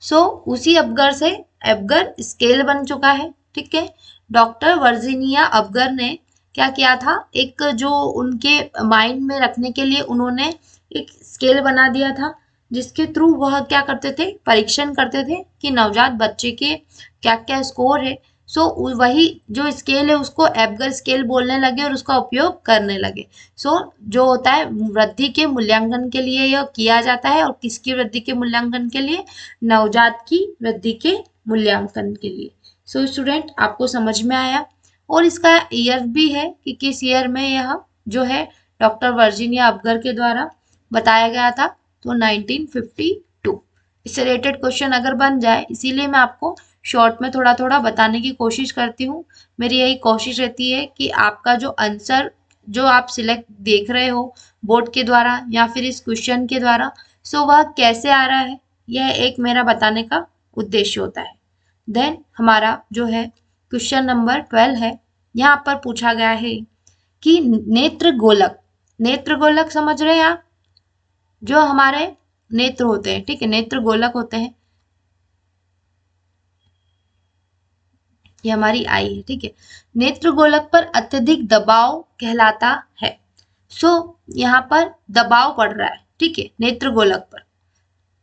सो उसी अबगर से एबगर स्केल बन चुका है। ठीक है, डॉक्टर वर्जीनिया अबगर ने क्या किया था, एक जो उनके माइंड में रखने के लिए उन्होंने एक स्केल बना दिया था, जिसके थ्रू वह क्या करते थे, परीक्षण करते थे कि नवजात बच्चे के क्या क्या स्कोर है। सो वही जो स्केल है उसको एबगर स्केल बोलने लगे और उसका उपयोग करने लगे। सो जो होता है वृद्धि के मूल्यांकन के लिए यह किया जाता है। और किसकी वृद्धि के मूल्यांकन के लिए, नवजात की वृद्धि के मूल्यांकन के लिए। सो स्टूडेंट, आपको समझ में आया। और इसका ईयर भी है कि किस ईयर में यह जो है डॉक्टर वर्जीनिया अबगर के द्वारा बताया गया था, तो 1952। इससे रिलेटेड क्वेश्चन अगर बन जाए, इसीलिए मैं आपको शॉर्ट में थोड़ा थोड़ा बताने की कोशिश करती हूँ। मेरी यही कोशिश रहती है कि आपका जो आंसर जो आप सिलेक्ट देख रहे हो बोर्ड के द्वारा या फिर इस क्वेश्चन के द्वारा, सो वह कैसे आ रहा है, यह एक मेरा बताने का उद्देश्य होता है। देन हमारा जो है क्वेश्चन नंबर 12 है। यहाँ पर पूछा गया है कि नेत्र गोलक, नेत्र गोलक समझ रहे हैं आप, जो हमारे नेत्र होते हैं, ठीक है, नेत्र गोलक होते हैं, ये हमारी आई है। ठीक है, नेत्र गोलक पर अत्यधिक दबाव कहलाता है। सो यहाँ पर दबाव पड़ रहा है, ठीक है, नेत्र गोलक पर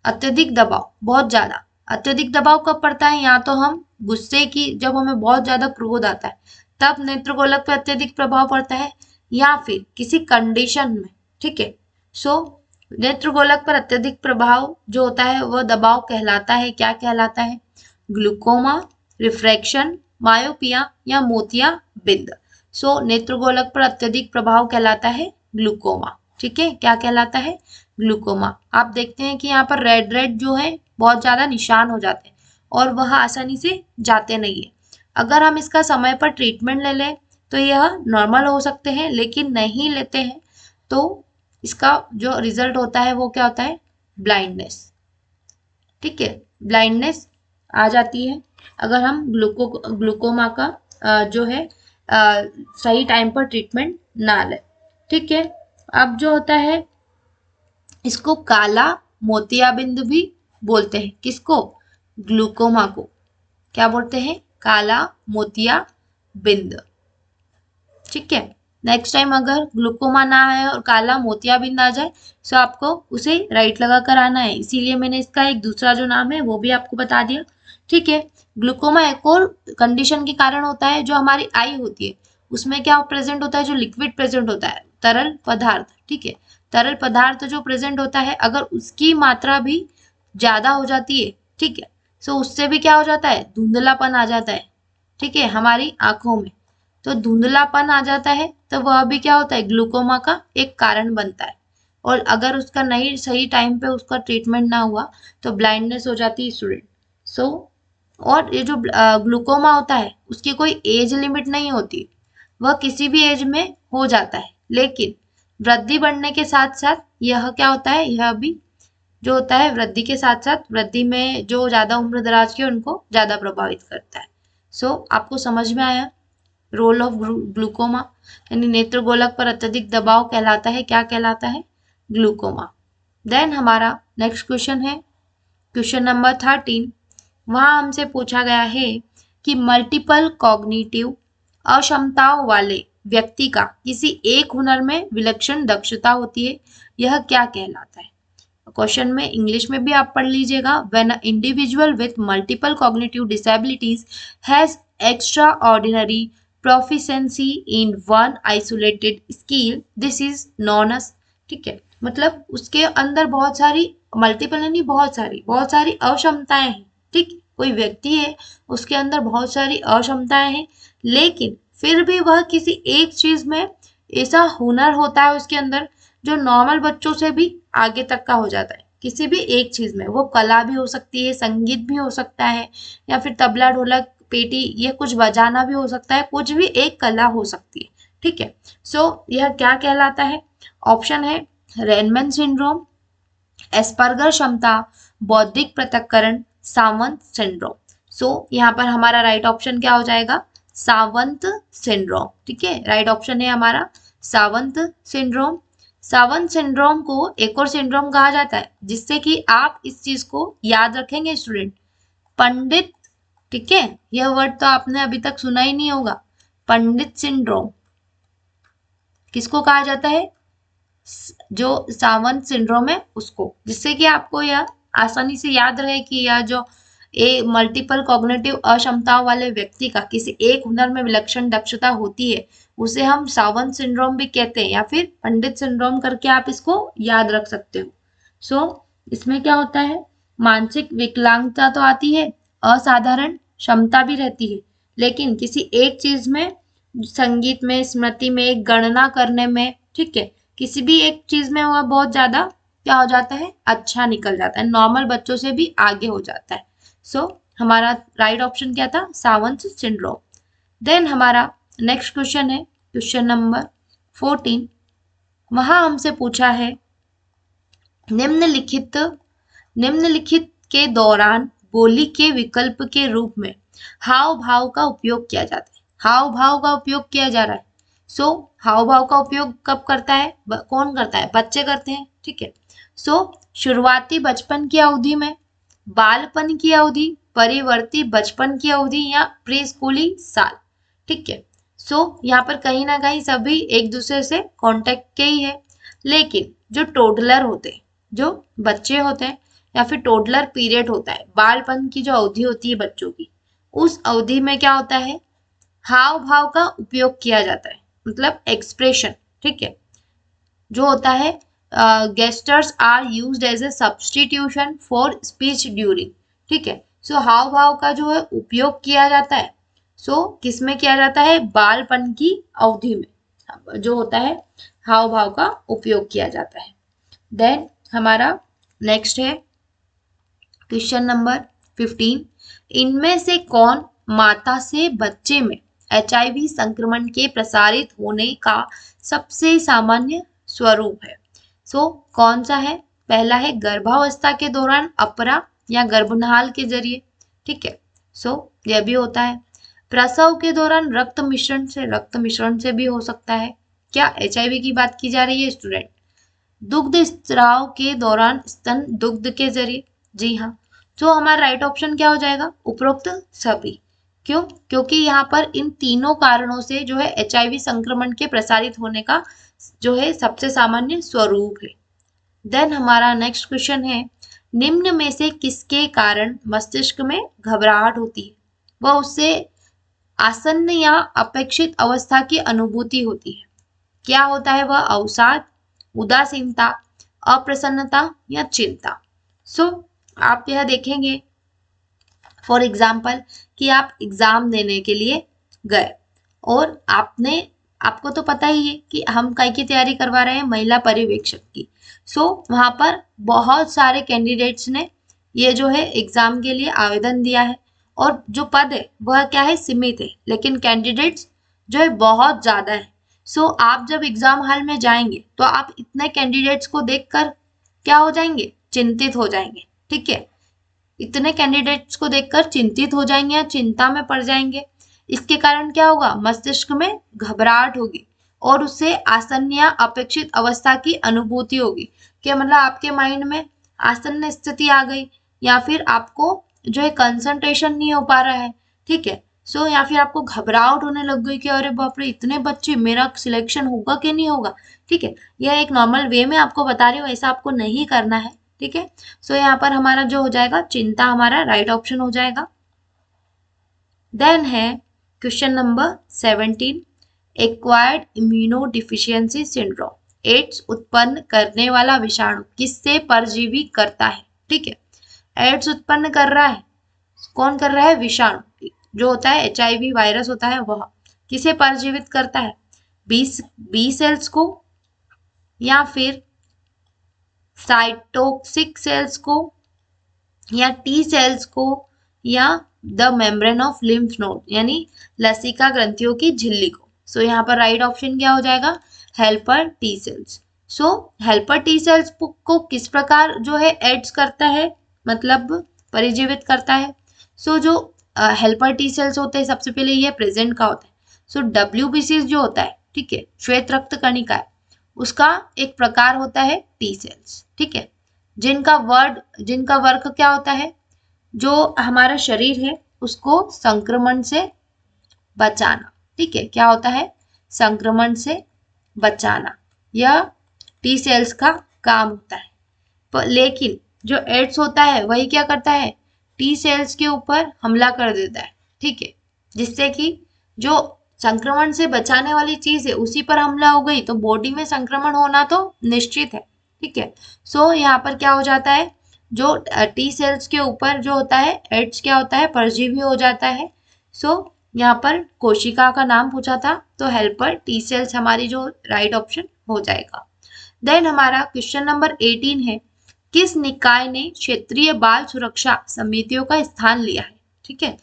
अत्यधिक दबाव, बहुत ज्यादा। अत्यधिक दबाव कब पड़ता है, या तो हम गुस्से की, जब हमें बहुत ज्यादा क्रोध आता है तब नेत्र गोलक पर अत्यधिक प्रभाव पड़ता है, या फिर किसी कंडीशन में। ठीक है, सो नेत्र गोलक पर अत्यधिक प्रभाव जो होता है वह दबाव कहलाता है, क्या कहलाता है, ग्लूकोमा, रिफ्रैक्शन, मायोपिया या मोतिया बिंद। सो नेत्र गोलक पर अत्यधिक प्रभाव कहलाता है ग्लूकोमा। ठीक है, क्या कहलाता है, ग्लूकोमा। आप देखते हैं कि यहाँ पर रेड रेड जो है बहुत ज्यादा निशान हो जाते हैं और वह आसानी से जाते नहीं है। अगर हम इसका समय पर ट्रीटमेंट ले लें तो यह नॉर्मल हो सकते हैं, लेकिन नहीं लेते हैं तो इसका जो रिजल्ट होता है वो क्या होता है, ब्लाइंडनेस। ठीक है, ब्लाइंडनेस आ जाती है अगर हम ग्लूकोमा का जो है सही टाइम पर ट्रीटमेंट ना ले। ठीक है, अब जो होता है इसको काला मोतियाबिंद भी बोलते हैं। किसको, ग्लूकोमा को क्या बोलते हैं, काला मोतिया बिंद। ठीक है, नेक्स्ट टाइम अगर ग्लूकोमा ना आए और काला मोतियाबिंद आ जाए तो आपको उसे राइट लगा कर आना है। इसीलिए मैंने इसका एक दूसरा जो नाम है वो भी आपको बता दिया। ठीक है, ग्लूकोमा एक और कंडीशन के कारण होता है, जो हमारी आई होती है उसमें क्या प्रेजेंट होता है, जो लिक्विड प्रेजेंट होता है, तरल पदार्थ। ठीक है, तरल पदार्थ जो प्रेजेंट होता है अगर उसकी मात्रा भी ज्यादा हो जाती है, ठीक है, सो उससे भी क्या हो जाता है, धुंधलापन आ जाता है। ठीक है, हमारी आंखों में तो धुंधलापन आ जाता है, तो वह भी क्या होता है, ग्लूकोमा का एक कारण बनता है। और अगर उसका नहीं सही टाइम पे उसका ट्रीटमेंट ना हुआ तो ब्लाइंडनेस हो जाती है स्टूडेंट। सो और ये जो ग्लूकोमा होता है उसकी कोई एज लिमिट नहीं होती, वह किसी भी एज में हो जाता है, लेकिन वृद्धि बढ़ने के साथ साथ यह क्या होता है, यह भी जो होता है वृद्धि के साथ साथ वृद्धि में जो ज्यादा उम्र दराज के उनको ज्यादा प्रभावित करता है। सो आपको समझ में आया, रोल ऑफ ग्लूकोमा यानी नेत्र गोलक पर अत्यधिक दबाव कहलाता है, क्या कहलाता है, ग्लूकोमा। देन हमारा नेक्स्ट क्वेश्चन है क्वेश्चन नंबर 13। वहां हमसे पूछा गया है कि मल्टीपल कॉग्निटिव अक्षमताओं वाले व्यक्ति का किसी एक हुनर में विलक्षण दक्षता होती है, यह क्या कहलाता है। क्वेश्चन में इंग्लिश में भी आप पढ़ लीजिएगा। When a individual with multiple cognitive disabilities has extraordinary proficiency in one isolated skill, this is known as, ठीक है, मतलब उसके अंदर बहुत सारी, मल्टीपल नहीं, बहुत सारी अक्षमताएं हैं, ठीक, कोई व्यक्ति है उसके अंदर बहुत सारी अक्षमताएं हैं, लेकिन फिर भी वह किसी एक चीज में ऐसा हुनर होता है उसके अंदर जो नॉर्मल बच्चों से भी आगे तक का हो जाता है, किसी भी एक चीज में, वो कला भी हो सकती है, संगीत भी हो सकता है, या फिर तबला ढोलक पेटी ये कुछ बजाना भी हो सकता है, कुछ भी एक कला हो सकती है, ठीक है। सो यह क्या कहलाता है? ऑप्शन है रेनमैन सिंड्रोम, एस्पर्गर क्षमता, बौद्धिक पृथक्करण, सावंत सिंड्रोम। सो यहाँ पर हमारा राइट ऑप्शन क्या हो जाएगा? सावंत सिंड्रोम, ठीक है, राइट ऑप्शन है हमारा सावंत सिंड्रोम। सावंत सिंड्रोम को एक और सिंड्रोम कहा जाता है जिससे कि आप इस चीज को याद रखेंगे स्टूडेंट, पंडित, ठीक है, यह वर्ड तो आपने अभी तक सुना ही नहीं होगा, पंडित सिंड्रोम किसको कहा जाता है? जो सावंत सिंड्रोम है उसको, जिससे कि आपको यह आसानी से याद रहे कि यह जो मल्टीपल कॉग्निटिव अक्षमताओं वाले व्यक्ति का किसी एक हुनर में विलक्षण दक्षता होती है उसे हम सावंत सिंड्रोम भी कहते हैं, या फिर पंडित सिंड्रोम करके आप इसको याद रख सकते हो। सो इसमें क्या होता है? मानसिक विकलांगता तो आती है, असाधारण क्षमता भी रहती है, लेकिन किसी एक चीज में, संगीत में, स्मृति में, गणना करने में, ठीक है, किसी भी एक चीज में वह बहुत ज्यादा क्या हो जाता है? अच्छा निकल जाता है, नॉर्मल बच्चों से भी आगे हो जाता है। सो हमारा राइट ऑप्शन क्या था? सावंत सिंड्रोम। देन हमारा नेक्स्ट क्वेश्चन है क्वेश्चन नंबर 14। वहां हमसे पूछा है निम्नलिखित के दौरान बोली के विकल्प के रूप में हाव भाव का उपयोग किया जाता है। हाव भाव का उपयोग किया जा रहा है। सो हाव भाव का उपयोग कब करता है? कौन करता है? बच्चे करते हैं, ठीक है। सो शुरुआती बचपन की अवधि में, बालपन की अवधि, परिवर्ती बचपन की अवधि, या प्री स्कूली साल, ठीक है। सो यहाँ पर कहीं ना कहीं सभी एक दूसरे से कांटेक्ट के ही है, लेकिन जो टोडलर होते हैं, जो बच्चे होते हैं, या फिर टोडलर पीरियड होता है, बालपन की जो अवधि होती है बच्चों की, उस अवधि में क्या होता है? हाव भाव का उपयोग किया जाता है, मतलब एक्सप्रेशन, ठीक है, जो होता है gestures are used as a substitution for speech during, ठीक है। सो हाव भाव का जो है उपयोग किया जाता है, सो किस में किया जाता है? बालपन की अवधि में जो होता है हाव भाव का उपयोग किया जाता है। देन हमारा नेक्स्ट है क्वेश्चन नंबर 15। इनमें से कौन माता से बच्चे में HIV संक्रमण के प्रसारित होने का सबसे सामान्य स्वरूप है? सो कौन सा है? पहला है गर्भावस्था के दौरान अपरा या गर्भनाल के जरिए, ठीक है, सो यह भी होता है। प्रसव के दौरान रक्त मिश्रण से भी हो सकता है। क्या HIV की बात की जा रही है स्टूडेंट? दुग्ध स्त्राव के दौरान स्तन दुग्ध के जरिए, जी हाँ। तो हमारा राइट ऑप्शन क्या हो जाएगा? उपरोक्त सभी। क्यों? क्योंकि यहाँ पर इन तीनों कारणों से जो है HIV संक्रमण के प्रसारित होने का जो है सबसे सामान्य स्वरूप है। देन हमारा नेक्स्ट क्वेश्चन है निम्न में से किसके कारण मस्तिष्क में घबराहट होती है? वह उससे आसन्न या अपेक्षित अवस्था की अनुभूति होती है। क्या होता है वह? अवसाद, उदासीनता, अप्रसन्नता या चिंता। सो आप यह देखेंगे फॉर एग्जाम्पल कि आप एग्जाम देने के लिए गए और आपको तो पता ही है कि हम काय की तैयारी करवा रहे हैं? महिला पर्यवेक्षक की। सो वहां पर बहुत सारे कैंडिडेट्स ने ये जो है एग्जाम के लिए आवेदन दिया है, और जो पद है वह क्या है? सीमित है, लेकिन कैंडिडेट्स जो है बहुत ज्यादा है। सो आप जब एग्जाम हॉल में जाएंगे तो आप इतने कैंडिडेट्स को देखकर क्या हो जाएंगे? चिंतित हो जाएंगे, ठीक है, इतने कैंडिडेट्स को देखकर चिंतित हो जाएंगे या चिंता में पड़ जाएंगे। इसके कारण क्या होगा? मस्तिष्क में घबराहट होगी और उससे आसन्न या अपेक्षित अवस्था की अनुभूति होगी, कि मतलब आपके माइंड में आसन्न स्थिति आ गई, या फिर आपको जो है कंसंट्रेशन नहीं हो पा रहा है, ठीक है। सो या फिर आपको घबराहट होने लग गई कि अरे बाप रे इतने बच्चे, मेरा सिलेक्शन होगा कि नहीं होगा, ठीक है। यह एक नॉर्मल वे में आपको बता रही हूँ, ऐसा आपको नहीं करना है, ठीक है। सो यहाँ पर हमारा जो हो जाएगा चिंता, हमारा राइट ऑप्शन हो जाएगा। देन है question number 17, acquired immunodeficiency syndrome, AIDS उत्पन्न करने वाला विषाणु किससे परजीवी करता है? ठीक है, एड्स उत्पन्न कर रहा है, कौन कर रहा है? विषाणु जो होता है HIV वायरस होता है वह किसे परजीवित करता है? बी सेल्स को, या फिर साइटोक्सिक सेल्स को, या टी सेल्स को, या the membrane of lymph node यानी लसिका ग्रंथियों की झिल्ली को। सो यहाँ पर राइट ऑप्शन क्या हो जाएगा? Helper T cells. So helper T cells को किस प्रकार जो है एड्स करता है, मतलब परिजीवित करता है? सो जो हेल्पर टी सेल्स होते हैं, सबसे पहले ये प्रेजेंट का होता है। सो WBC जो होता है, ठीक है, श्वेत रक्त कणिका है, उसका एक प्रकार होता है टी सेल्स, ठीक है, जिनका वर्क क्या होता है? जो हमारा शरीर है उसको संक्रमण से बचाना, ठीक है, क्या होता है? संक्रमण से बचाना, यह टी सेल्स का काम होता है। लेकिन जो एड्स होता है वही क्या करता है? टी सेल्स के ऊपर हमला कर देता है, ठीक है, जिससे कि जो संक्रमण से बचाने वाली चीज है उसी पर हमला हो गई तो बॉडी में संक्रमण होना तो निश्चित है, ठीक है। सो यहाँ पर क्या हो जाता है? जो टी सेल्स के ऊपर जो होता है एड्स क्या होता है? परजीवी हो जाता है। सो यहाँ पर कोशिका का नाम पूछा था तो हेल्पर टी सेल्स हमारी जो राइट ऑप्शन हो जाएगा। देन हमारा क्वेश्चन नंबर 18 है, किस निकाय ने क्षेत्रीय बाल सुरक्षा समितियों का स्थान लिया है? ठीक है,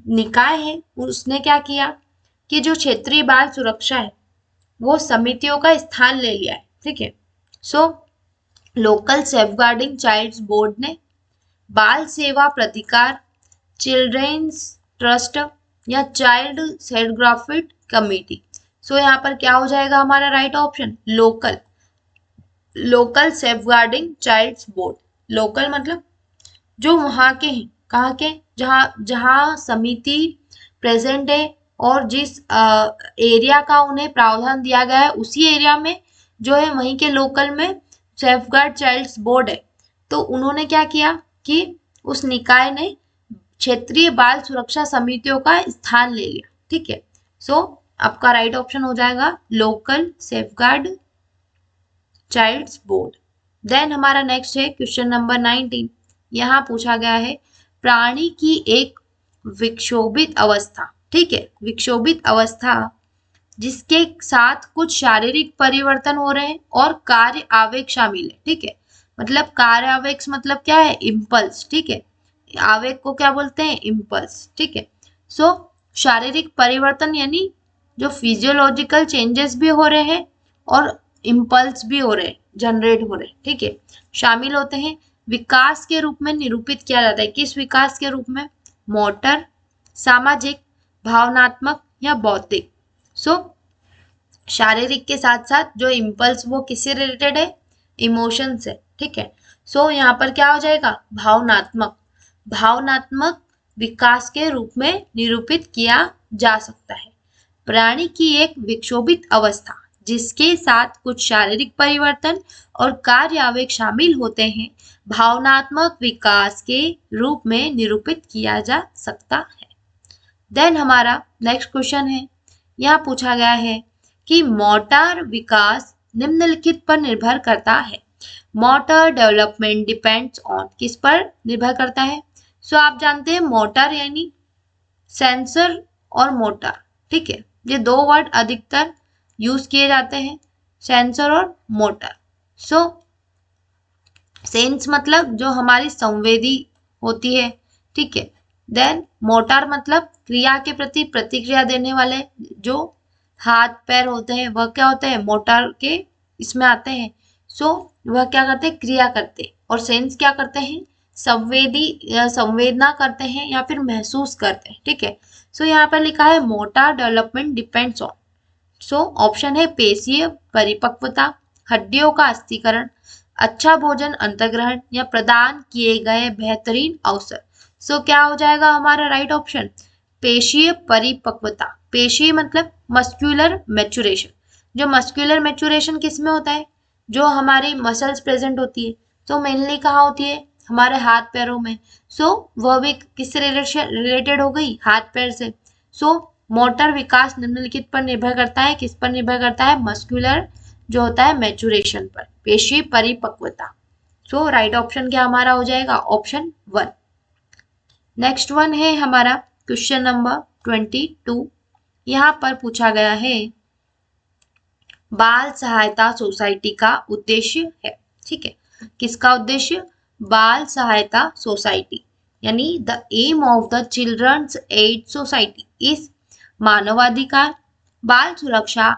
निकाय है उसने क्या किया कि जो क्षेत्रीय बाल सुरक्षा है वो समितियों का स्थान ले लिया है, ठीक है। So local safeguarding child's board ने, बाल सेवा प्रतिकार, चिल्ड्रेन्स ट्रस्ट, या चाइल्ड सेफगार्ड कमेटी। सो यहाँ पर क्या हो जाएगा हमारा right option? Local safeguarding child's board. Local मतलब जो वहां के हैं, कहाँ के? जहाँ समिति प्रेजेंट है और जिस एरिया का उन्हें प्रावधान दिया गया है उसी एरिया में जो है वहीं के लोकल में सेफगार्ड चाइल्ड्स बोर्ड है। तो उन्होंने क्या किया कि उस निकाय ने क्षेत्रीय बाल सुरक्षा समितियों का स्थान ले लिया, ठीक है। सो आपका राइट ऑप्शन हो जाएगा local safeguard child's board. Then हमारा नेक्स्ट है क्वेश्चन नंबर 19। यहाँ पूछा गया है प्राणी की एक विक्षोभित अवस्था, ठीक है, विक्षोभित अवस्था जिसके साथ कुछ शारीरिक परिवर्तन हो रहे हैं और कार्य आवेग शामिल है, ठीक है। मतलब कार्य आवेग मतलब क्या है? इम्पल्स, ठीक है। आवेग को क्या बोलते हैं? इम्पल्स, ठीक है। सो शारीरिक परिवर्तन यानी जो फिजियोलॉजिकल चेंजेस भी हो रहे हैं और इम्पल्स भी हो रहे हैं, जनरेट हो रहे हैं, ठीक है, शामिल होते हैं, विकास के रूप में निरूपित किया जाता है। किस विकास के रूप में? मोटर, सामाजिक, भावनात्मक या बौद्धिक। सो शारीरिक के साथ साथ जो इम्पल्स वो किससे रिलेटेड है? इमोशन से, ठीक है। सो यहाँ पर क्या हो जाएगा? भावनात्मक विकास के रूप में निरूपित किया जा सकता है। प्राणी की एक विक्षोभित अवस्था जिसके साथ कुछ शारीरिक परिवर्तन और कार्य आवेग शामिल होते हैं भावनात्मक विकास के रूप में निरूपित किया जा सकता है। देन हमारा नेक्स्ट क्वेश्चन है, यहाँ पूछा गया है कि मोटर विकास निम्नलिखित पर निर्भर करता है। मोटर डेवलपमेंट डिपेंड्स ऑन, किस पर निर्भर करता है? सो आप जानते हैं मोटर यानी सेंसर और मोटर, ठीक है, ये दो वर्ड अधिकतर यूज किए जाते हैं, सेंसर और मोटर। सो सेंस मतलब जो हमारी संवेदी होती है, ठीक है। देन मोटर मतलब क्रिया के प्रति प्रतिक्रिया देने वाले जो हाथ पैर होते हैं वह क्या होते हैं? मोटर के इसमें आते हैं। सो वह क्या करते हैं? क्रिया करते हैं। और सेंस क्या करते हैं? संवेदना करते हैं या फिर महसूस करते हैं, ठीक है। सो यहाँ पर लिखा है motor development depends on. So option है पेशीय परिपक्वता, हड्डियों का अस्थिकरण, अच्छा भोजन अंतर्ग्रहण, या प्रदान किए गए बेहतरीन अवसर। सो क्या हो जाएगा हमारा राइट ऑप्शन? पेशीय परिपक्वता। पेशीय मतलब मस्कुलर मैचुरेशन। जो मस्कुलर मैचुरेशन किस में होता है? जो हमारी मसल्स प्रेजेंट होती है, तो मेनली कहाँ होती है? हमारे हाथ पैरों में। सो वह भी किससे रिलेटेड हो गई? हाथ पैर से। सो मोटर विकास निम्नलिखित पर निर्भर करता है, किस पर निर्भर करता है? मस्कुलर जो होता है मैचुरेशन पर, पेशी परिपक्वता। सो राइट ऑप्शन क्या हमारा हो जाएगा? ऑप्शन 1। नेक्स्ट वन है हमारा क्वेश्चन नंबर 22। यहाँ पर पूछा गया है बाल सहायता सोसाइटी का उद्देश्य है। ठीक है, किसका उद्देश्य? बाल सहायता सोसाइटी यानी the aim of the children's aid society is मानवाधिकार, बाल सुरक्षा,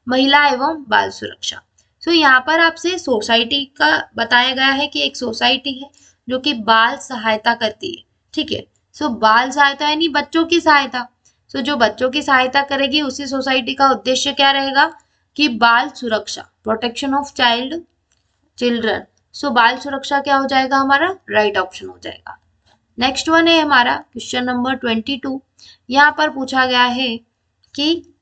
महिला एवं बाल सुरक्षा। सो यहाँ पर आपसे सोसाइटी का बताया गया है कि एक सोसाइटी है जो कि बाल सहायता करती है। ठीक है, सो बाल सहायता यानी बच्चों की सहायता। सो जो बच्चों की सहायता करेगी उसी सोसाइटी का उद्देश्य क्या रहेगा? कि बाल सुरक्षा, प्रोटेक्शन ऑफ चिल्ड्रन। सो बाल सुरक्षा क्या हो जाएगा हमारा? राइट ऑप्शन हो जाएगा। नेक्स्ट वन है हमारा क्वेश्चन नंबर 22। यहाँ पर पूछा गया है कि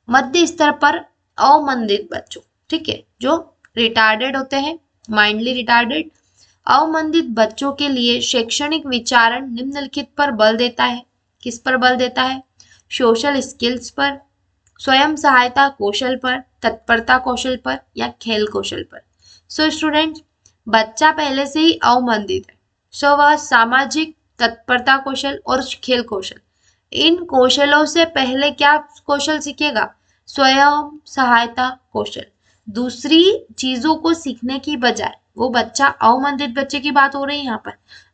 मध्य स्तर पर अवमंदित बच्चों, ठीक है, जो रिटार्डेड होते हैं, माइंडली रिटार्डेड, अवमंदित बच्चों के लिए शैक्षणिक विचारण निम्नलिखित पर बल देता है। किस पर बल देता है? सोशल स्किल्स पर, स्वयं सहायता कौशल पर, तत्परता कौशल पर या खेल कौशल पर। सो स्टूडेंट, बच्चा पहले से ही अवमंदित है, सो वह सामाजिक, तत्परता कौशल और खेल कौशल, इन कौशलों से पहले क्या कौशल सीखेगा? स्वयं सहायता कौशल। दूसरी चीजों को सीखने की बजाय, वो बच्चा अवमंदित बच्चे की बात हो रही है यहाँ पर,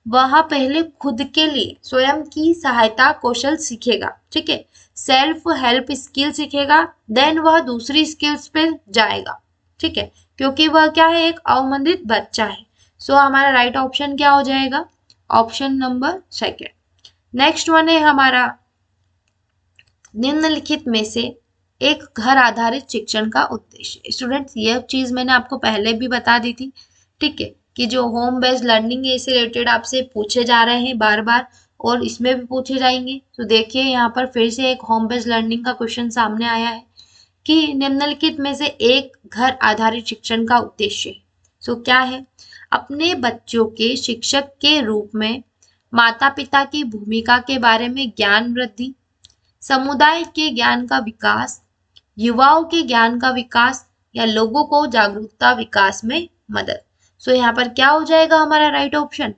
वह पहले खुद के लिए स्वयं की सहायता कौशल सीखेगा। ठीक है, सेल्फ हेल्प स्किल सीखेगा, देन वह दूसरी स्किल्स पे जाएगा। ठीक है, क्योंकि वह क्या है? एक अवमंदित बच्चा है। सो हमारा राइट ऑप्शन क्या हो जाएगा? Option number 2। नेक्स्ट वन है हमारा निम्नलिखित में से एक घर आधारित शिक्षण का उद्देश्य। स्टूडेंट्स, यह चीज मैंने आपको पहले भी बता दी थी। ठीक है, कि जो होम बेस्ड लर्निंग है इससे रिलेटेड आपसे पूछे जा रहे हैं बार बार, और इसमें भी पूछे जाएंगे। तो देखिए यहाँ पर फिर से एक होम बेस्ड लर्निंग का क्वेश्चन सामने आया है कि निम्नलिखित में से एक घर आधारित शिक्षण का उद्देश्य है। सो क्या है? अपने बच्चों के शिक्षक के रूप में माता पिता की भूमिका के बारे में ज्ञान वृद्धि, समुदाय के ज्ञान का विकास, युवाओं के ज्ञान का विकास या लोगों को जागरूकता विकास में मदद। सो यहाँ पर क्या हो जाएगा हमारा राइट ऑप्शन?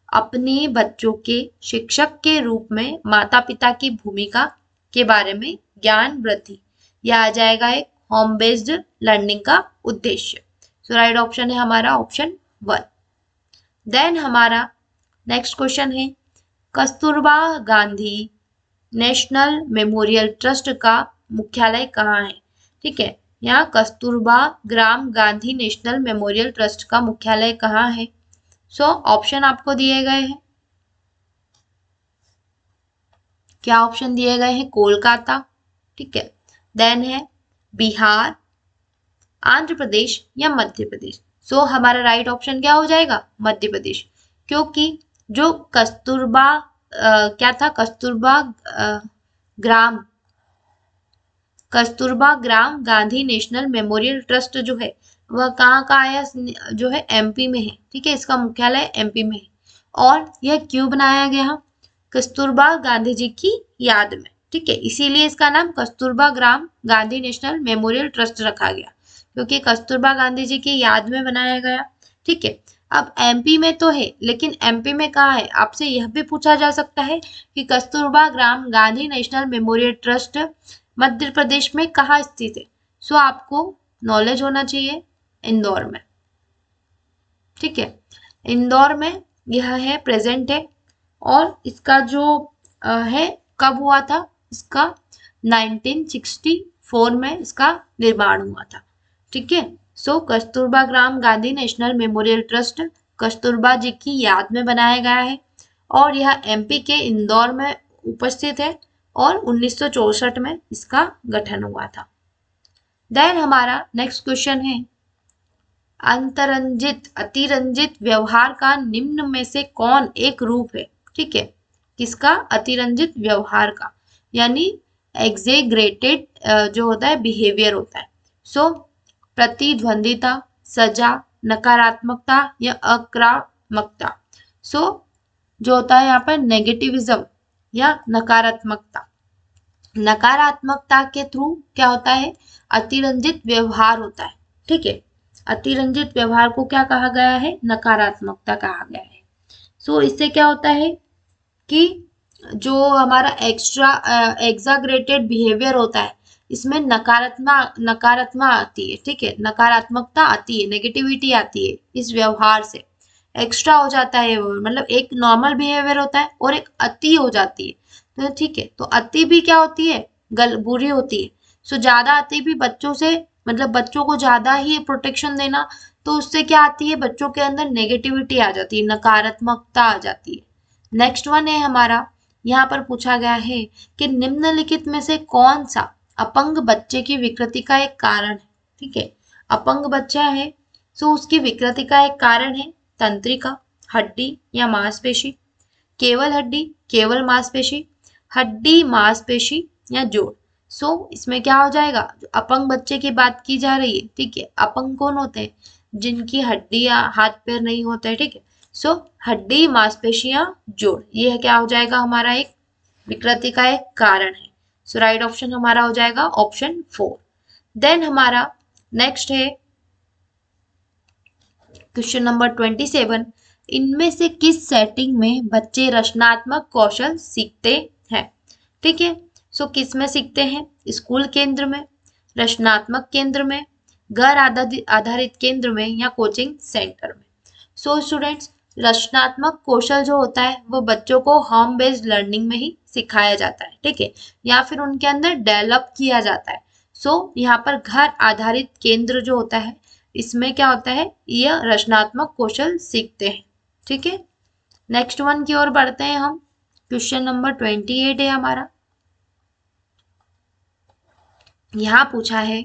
अपने बच्चों के शिक्षक के रूप में माता पिता की भूमिका के बारे में ज्ञान वृद्धि, यह आ जाएगा एक होम बेस्ड लर्निंग का उद्देश्य। सो राइट ऑप्शन है हमारा ऑप्शन 1। देन हमारा नेक्स्ट क्वेश्चन है Kasturba Gandhi national memorial trust का मुख्यालय कहाँ है? ठीक है, यहाँ Kasturba Gram Gandhi national memorial trust का मुख्यालय कहाँ है? सो ऑप्शन आपको दिए गए हैं। क्या ऑप्शन दिए गए हैं? कोलकाता, ठीक है, देन है बिहार, आंध्र प्रदेश या मध्य प्रदेश। सो हमारा राइट ऑप्शन क्या हो जाएगा? मध्य प्रदेश, क्योंकि जो कस्तूरबा क्या था? Kasturba Gram Gandhi national memorial trust जो है वह कहाँ का आया? जो है एमपी में है। ठीक है, इसका मुख्यालय एमपी में है। और यह क्यों बनाया गया? कस्तूरबा गांधी जी की याद में। ठीक है, इसीलिए इसका नाम Kasturba Gram Gandhi national memorial trust रखा गया, क्योंकि कस्तूरबा गांधी जी की याद में बनाया गया। ठीक है, अब एमपी में तो है, लेकिन एमपी में कहाँ है? आपसे यह भी पूछा जा सकता है कि Kasturba Gram Gandhi national memorial trust Madhya Pradesh में कहाँ स्थित है? सो आपको नॉलेज होना चाहिए इंदौर में। ठीक है, इंदौर में यह है, प्रेजेंट है, और इसका जो है कब हुआ था? इसका 1964 में इसका निर्माण हुआ था। ठीक है, so Kasturba Gram Gandhi national memorial trust Kasturba ji की याद में बनाया गया है, और यह एमपी के इंदौर में उपस्थित है, और 1964 में इसका गठन हुआ था। देन हमारा नेक्स्ट क्वेश्चन है अतिरंजित व्यवहार का निम्न में से कौन एक रूप है? ठीक है, किसका? अतिरंजित व्यवहार का, यानी एग्जेग्रेटेड जो होता है बिहेवियर होता है। सो प्रतिद्वंदिता, सजा, नकारात्मकता या आक्रामकता। सो जो होता है यहाँ पर नेगेटिविज्म, या नकारात्मकता। नकारात्मकता के थ्रू क्या होता है, अतिरंजित व्यवहार होता है। ठीक है, अतिरंजित व्यवहार को क्या कहा गया है, नकारात्मकता कहा गया है। सो इससे क्या होता है कि जो हमारा एग्जाग्रेटेड बिहेवियर होता है, इसमें नकारात्मक आती है। ठीक है, नकारात्मकता आती है, नेगेटिविटी आती है इस व्यवहार से, एक्स्ट्रा हो जाता है वो, मतलब एक नॉर्मल बिहेवियर होता है और एक अति हो जाती है। तो ठीक है, तो अति भी क्या होती है, बुरी होती है। सो ज्यादा अति भी बच्चों से, मतलब बच्चों को ज्यादा ही प्रोटेक्शन देना, तो उससे क्या आती है, बच्चों के अंदर नेगेटिविटी आ जाती है, नकारात्मकता आ जाती है। नेक्स्ट वन है हमारा, यहाँ पर पूछा गया है कि निम्नलिखित में से कौन सा अपंग बच्चे की विकृति का एक कारण है। ठीक है, अपंग बच्चा है, सो उसकी विकृति का एक कारण है तंत्रिका, हड्डी या मांसपेशी, केवल हड्डी, केवल मांसपेशी, हड्डी मांसपेशी या जोड़। सो इसमें क्या हो जाएगा, जो अपंग बच्चे की बात की जा रही है। ठीक है, अपंग कौन होते हैं, जिनकी हड्डी या हाथ पैर नहीं होते। ठीक है, सो हड्डी मांसपेशियां जोड़, ये क्या हो जाएगा, हमारा एक विकृति का एक कारण है। सो राइट ऑप्शन हमारा हो जाएगा ऑप्शन 4। देन हमारा नेक्स्ट है क्वेश्चन नंबर 27। इनमें से किस सेटिंग में बच्चे रचनात्मक कौशल सीखते हैं। ठीक है, सो किस में सीखते हैं, स्कूल केंद्र में, रचनात्मक केंद्र में, घर आधारित केंद्र में या कोचिंग सेंटर में। सो स्टूडेंट्स, रचनात्मक कौशल जो होता है वो बच्चों को होम बेस्ड लर्निंग में ही सिखाया जाता है। ठीक है, या फिर उनके अंदर डेवलप किया जाता है। सो यहाँ पर घर आधारित केंद्र जो होता है, इसमें क्या होता है, यह रचनात्मक कौशल सीखते हैं। ठीक है, नेक्स्ट वन की ओर बढ़ते हैं हम। क्वेश्चन नंबर 28 है हमारा, यहाँ पूछा है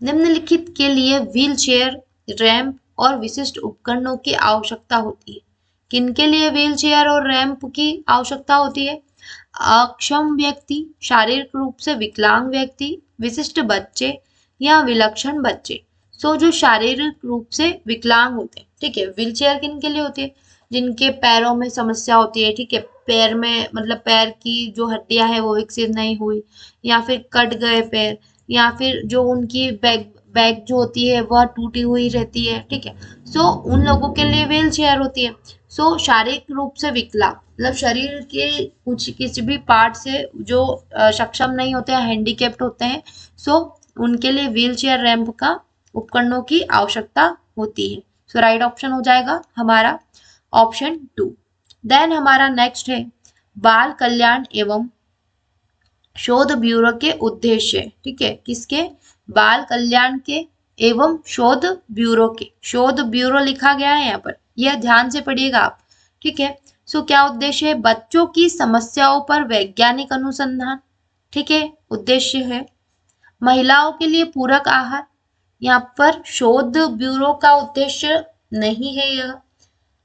निम्नलिखित के लिए व्हील चेयर, रैंप और विशिष्ट उपकरणों की आवश्यकता होती है। किनके लिए व्हील चेयर और रैंप की आवश्यकता होती है, अक्षम व्यक्ति, शारीरिक रूप से विकलांग व्यक्ति, विशिष्ट बच्चे या विलक्षण बच्चे। सो जो शारीरिक रूप से विकलांग होते हैं। ठीक है, व्हील चेयर किन के लिए होती है, जिनके पैरों में समस्या होती है। ठीक है, पैर में मतलब पैर की जो हड्डियां है वो विकसित नहीं हुई, या फिर कट गए पैर, या फिर जो उनकी बैक बैक जो होती है वह टूटी हुई रहती है। ठीक है, सो उन लोगों के लिए व्हील चेयर होती है। सो शारीरिक रूप से विकलांग, मतलब शरीर के कुछ किसी भी पार्ट से जो सक्षम नहीं होते हैं, हैंडीकेप्ड होते हैं, सो उनके लिए व्हील चेयर, रैंप का उपकरणों की आवश्यकता होती है। सो राइट ऑप्शन हो जाएगा हमारा ऑप्शन 2। देन हमारा नेक्स्ट है बाल कल्याण एवं शोध ब्यूरो के उद्देश्य। ठीक है, किसके, बाल कल्याण के एवं शोध ब्यूरो के, शोध ब्यूरो लिखा गया है यहाँ पर, यह ध्यान से पढ़िएगा आप। ठीक है, सो क्या उद्देश्य है, बच्चों की समस्याओं पर वैज्ञानिक अनुसंधान। ठीक है, उद्देश्य है महिलाओं के लिए पूरक आहार, यहाँ पर शोध ब्यूरो का उद्देश्य नहीं है। यह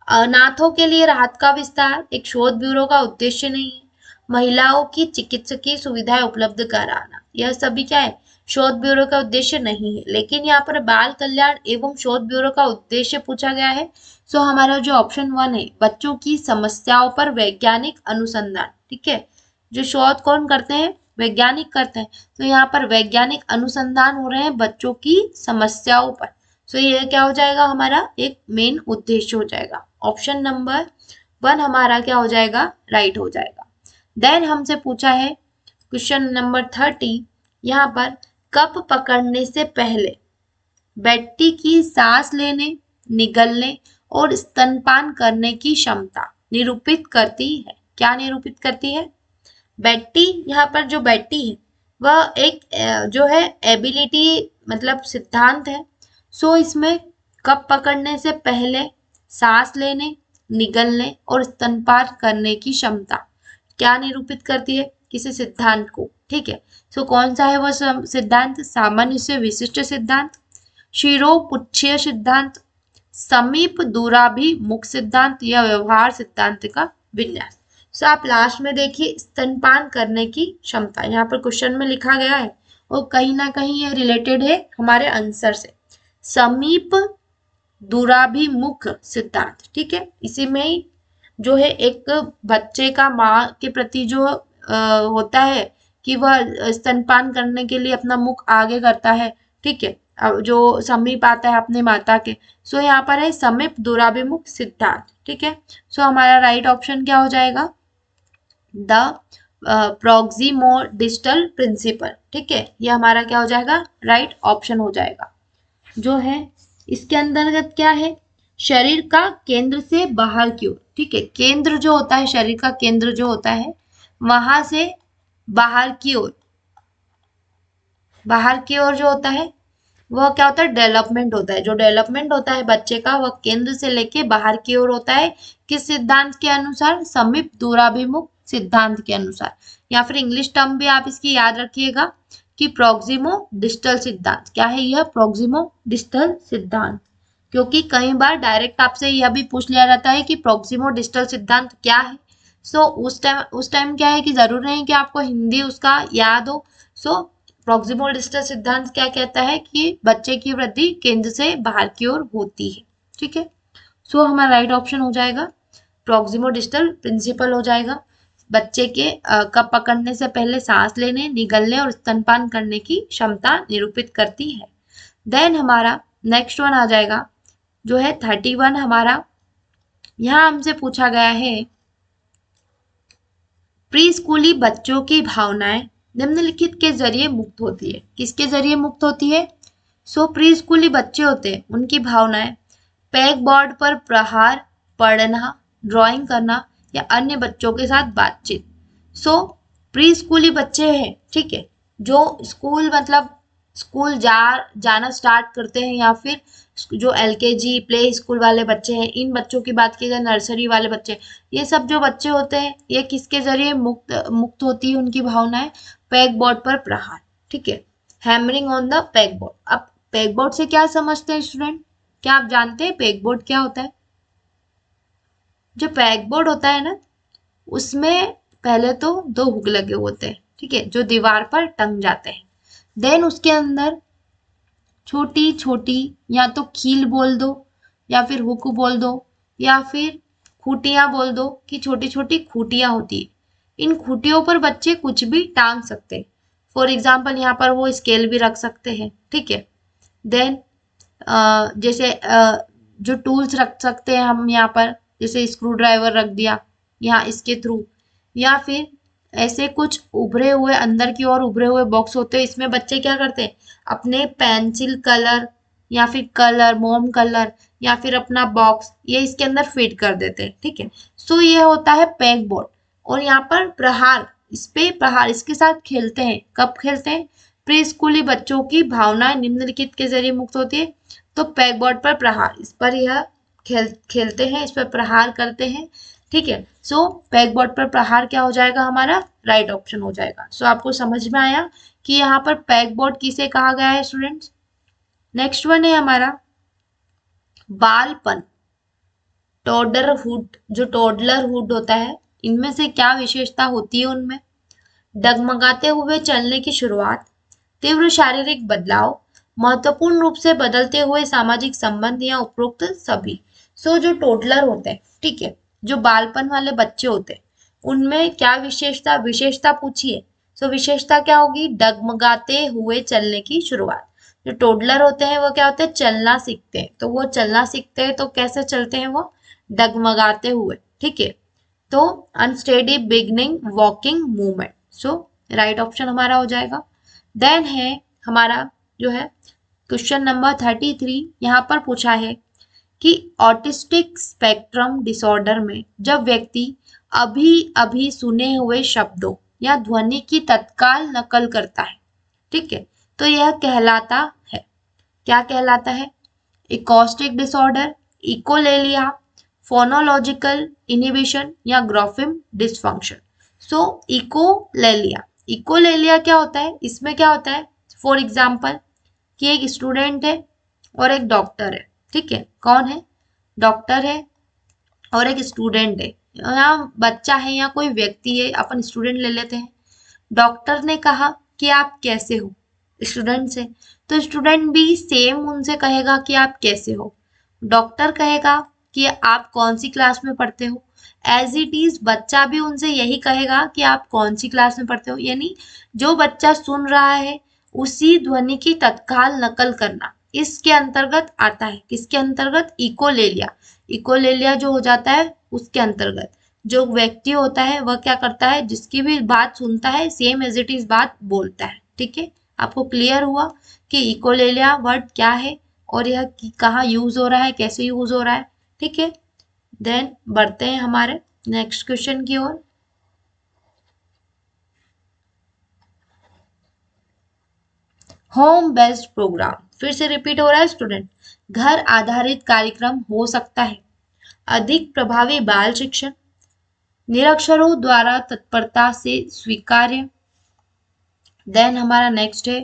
अनाथों के लिए राहत का विस्तार एक शोध ब्यूरो का उद्देश्य नहीं है। महिलाओं की चिकित्सकीय सुविधाएं उपलब्ध कराना, यह सभी क्या है, शोध ब्यूरो का उद्देश्य नहीं है। लेकिन यहाँ पर बाल कल्याण एवं शोध ब्यूरो का उद्देश्य पूछा गया है। सो हमारा जो ऑप्शन 1 है, बच्चों की समस्याओं पर वैज्ञानिक अनुसंधान। ठीक है, जो शोध कौन करते हैं, वैज्ञानिक करते हैं, तो यहाँ पर वैज्ञानिक अनुसंधान हो रहे हैं बच्चों की समस्याओं पर। सो ये क्या हो जाएगा, हमारा एक मेन उद्देश्य हो जाएगा। ऑप्शन नंबर 1 हमारा क्या हो जाएगा, राइट हो जाएगा। देन हमसे पूछा है क्वेश्चन नंबर 30, यहाँ पर कप पकड़ने से पहले व्यक्ति की सांस लेने, निगलने और स्तनपान करने की क्षमता निरूपित करती है। क्या निरूपित करती है, बैटी, यहाँ पर जो बैटी है वह एक जो है एबिलिटी, मतलब सिद्धांत है। सो इसमें कप पकड़ने से पहले सांस लेने, निगलने और स्तनपान करने की क्षमता क्या निरूपित करती है, किसी सिद्धांत को। ठीक है, सो कौन सा है वह सिद्धांत, सामान्य से विशिष्ट सिद्धांत, शिरोपुच्छीय सिद्धांत, समीप दूराभिमुख सिद्धांत या व्यवहार सिद्धांत का विन्यास। सो आप लास्ट में देखिए स्तनपान करने की क्षमता, यहाँ पर क्वेश्चन में लिखा गया है और कहीं ना कहीं ये रिलेटेड है हमारे आंसर से, समीप दूराभिमुख सिद्धांत। ठीक है, इसी में ही जो है एक बच्चे का माँ के प्रति जो होता है कि वह स्तनपान करने के लिए अपना मुख आगे करता है, ठीक है, जो समीप आता है अपने माता के। सो यहाँ पर है समीप दूराभिमुख सिद्धांत, ठीक है। सो हमारा राइट ऑप्शन क्या हो जाएगा, द प्रोक्सिमोडिस्टल प्रिंसिपल, ठीक है, ये हमारा क्या हो जाएगा, राइट ऑप्शन हो जाएगा। जो है इसके अंतर्गत क्या है, शरीर का केंद्र से बाहर की ओर, ठीक है, केंद्र जो होता है, शरीर का केंद्र जो होता है वहां से बाहर की ओर, बाहर की ओर जो होता है वह क्या होता है, डेवलपमेंट होता है। जो डेवलपमेंट होता है बच्चे का वह केंद्र से लेके बाहर की ओर होता है, किस सिद्धांत के अनुसार, समीप दूराभिमुख सिद्धांत के अनुसार। या फिर इंग्लिश टर्म भी आप इसकी याद रखिएगा कि प्रोक्सिमो डिस्टल सिद्धांत। क्या है यह, प्रोक्सिमो डिस्टल सिद्धांत, क्योंकि कई बार डायरेक्ट आपसे यह भी पूछ लिया जाता है कि प्रोक्सिमो डिस्टल सिद्धांत क्या है। सो उस टाइम क्या है कि जरूरी नहीं कि आपको हिंदी उसका याद हो। सो प्रोक्सिमल डिस्टल सिद्धांत क्या कहता है कि बच्चे की वृद्धि केंद्र से बाहर की ओर होती है, ठीक है। सो हमारा राइट ऑप्शन हो जाएगा प्रोक्सिमल डिस्टल प्रिंसिपल हो जाएगा। बच्चे के कप पकड़ने से पहले सांस लेने, निगलने और स्तनपान करने की क्षमता निरूपित करती है। देन हमारा नेक्स्ट वन आ जाएगा जो है 31 हमारा। यहाँ हमसे पूछा गया है प्री स्कूली बच्चों की भावनाएं निम्नलिखित के जरिए मुक्त होती है। किसके जरिए मुक्त होती है, सो प्री स्कूली बच्चे होते हैं उनकी भावनाएं पैक बोर्ड पर प्रहार, पढ़ना, ड्राइंग करना या अन्य बच्चों के साथ बातचीत। सो प्री स्कूली बच्चे हैं, ठीक है, जो स्कूल मतलब स्कूल जाना स्टार्ट करते हैं, या फिर जो एलकेजी प्ले स्कूल वाले बच्चे हैं, इन बच्चों की बात की जाए, नर्सरी वाले बच्चे, ये सब जो बच्चे होते हैं ये किसके जरिए मुक्त होती है उनकी भावनाएं, पैक बोर्ड पर प्रहार, ठीक है, hammering on the pack board. अब पैक बोर्ड से क्या समझते हैं स्टूडेंट, क्या आप जानते हैं पैक बोर्ड क्या होता है? जो पैक बोर्ड होता है ना, उसमें पहले तो 2 हुक लगे होते हैं, ठीक है, जो दीवार पर टंग जाते हैं। देन उसके अंदर छोटी छोटी या तो कील बोल दो, या फिर हुक बोल दो, या फिर खूटियां बोल दो, कि छोटी छोटी खूटियां होती है। इन खूटियों पर बच्चे कुछ भी टांग सकते हैं। फॉर एग्जाम्पल यहाँ पर वो स्केल भी रख सकते हैं, ठीक है। देन जैसे जो टूल्स रख सकते हैं हम यहाँ पर, जैसे स्क्रू ड्राइवर रख दिया यहाँ इसके थ्रू, या फिर ऐसे कुछ उभरे हुए अंदर की ओर उभरे हुए बॉक्स होते हैं, इसमें बच्चे क्या करते हैं अपने पेंसिल कलर या फिर कलर मोम कलर या फिर अपना बॉक्स ये इसके अंदर फिट कर देते हैं, ठीक है। सो ये होता है पैक बोर्ड। और यहाँ पर प्रहार, इस पे प्रहार इसके साथ खेलते हैं, कब खेलते हैं, प्री स्कूली बच्चों की भावनाएं निम्नलिखित के जरिए मुक्त होती है, तो पैक बोर्ड पर प्रहार, इस पर यह खेलते हैं, इस पर प्रहार करते हैं, ठीक है। सो पैक बोर्ड पर प्रहार क्या हो जाएगा, हमारा राइट ऑप्शन हो जाएगा। सो आपको समझ में आया कि यहाँ पर पैक बोर्ड किसे कहा गया है स्टूडेंट्स। नेक्स्ट वन है हमारा बालपन, टोडरहुड, जो टोडलरहुड होता है, इनमें से क्या विशेषता होती है उनमें, डगमगाते हुए चलने की शुरुआत, तीव्र शारीरिक बदलाव, महत्वपूर्ण रूप से बदलते हुए सामाजिक संबंध या उपरोक्त सभी। सो जो टोडलर होते हैं, ठीक है, जो बालपन वाले बच्चे होते हैं, उनमें क्या विशेषता पूछिए। सो विशेषता क्या होगी, डगमगाते हुए चलने की शुरुआत। जो टोडलर होते हैं वो क्या होते हैं, चलना सीखते हैं, तो वो चलना सीखते हैं तो कैसे चलते हैं, वो डगमगाते हुए, ठीक है। तो अनस्टेडी बिगनिंग वॉकिंग मूवमेंट, सो राइट ऑप्शन हमारा हो जाएगा। देन है हमारा जो है क्वेश्चन नंबर 33, यहाँ पर पूछा है कि ऑटिस्टिक स्पेक्ट्रम डिसऑर्डर में जब व्यक्ति अभी अभी सुने हुए शब्दों या ध्वनि की तत्काल नकल करता है, ठीक है, तो यह कहलाता है, क्या कहलाता है, acoustic disorder, echolalia, phonological inhibition या ग्राफिम डिसफंक्शन। सो इकोलेलिया क्या होता है, इसमें क्या होता है, फॉर एग्जाम्पल कि एक स्टूडेंट है और एक डॉक्टर है, ठीक है, कौन है, डॉक्टर है और एक स्टूडेंट है, यहाँ बच्चा है या कोई व्यक्ति है, अपन स्टूडेंट ले लेते हैं। डॉक्टर ने कहा कि आप कैसे हो स्टूडेंट से, तो स्टूडेंट भी सेम उनसे कहेगा कि आप कैसे हो। डॉक्टर कहेगा कि आप कौन सी क्लास में पढ़ते हो। एज इट इज बच्चा भी उनसे यही कहेगा कि आप कौन सी क्लास में पढ़ते हो, यानी जो बच्चा सुन रहा है उसी ध्वनि की तत्काल नकल करना इसके अंतर्गत आता है। किसके अंतर्गत? इकोलेलिया। इकोलेलिया जो हो जाता है उसके अंतर्गत जो व्यक्ति होता है वह क्या करता है, जिसकी भी बात सुनता है सेम एज इट इज बात बोलता है। ठीक है, आपको क्लियर हुआ कि इकोलेलिया वर्ड क्या है और यह कहाँ यूज हो रहा है, कैसे यूज हो रहा है। ठीक है, देन बढ़ते हैं हमारे नेक्स्ट क्वेश्चन की ओर। होम बेस्ड प्रोग्राम, फिर से रिपीट हो रहा है स्टूडेंट। घर आधारित कार्यक्रम हो सकता है अधिक प्रभावी बाल शिक्षण, निरक्षरों द्वारा तत्परता से स्वीकार्य। देन हमारा नेक्स्ट है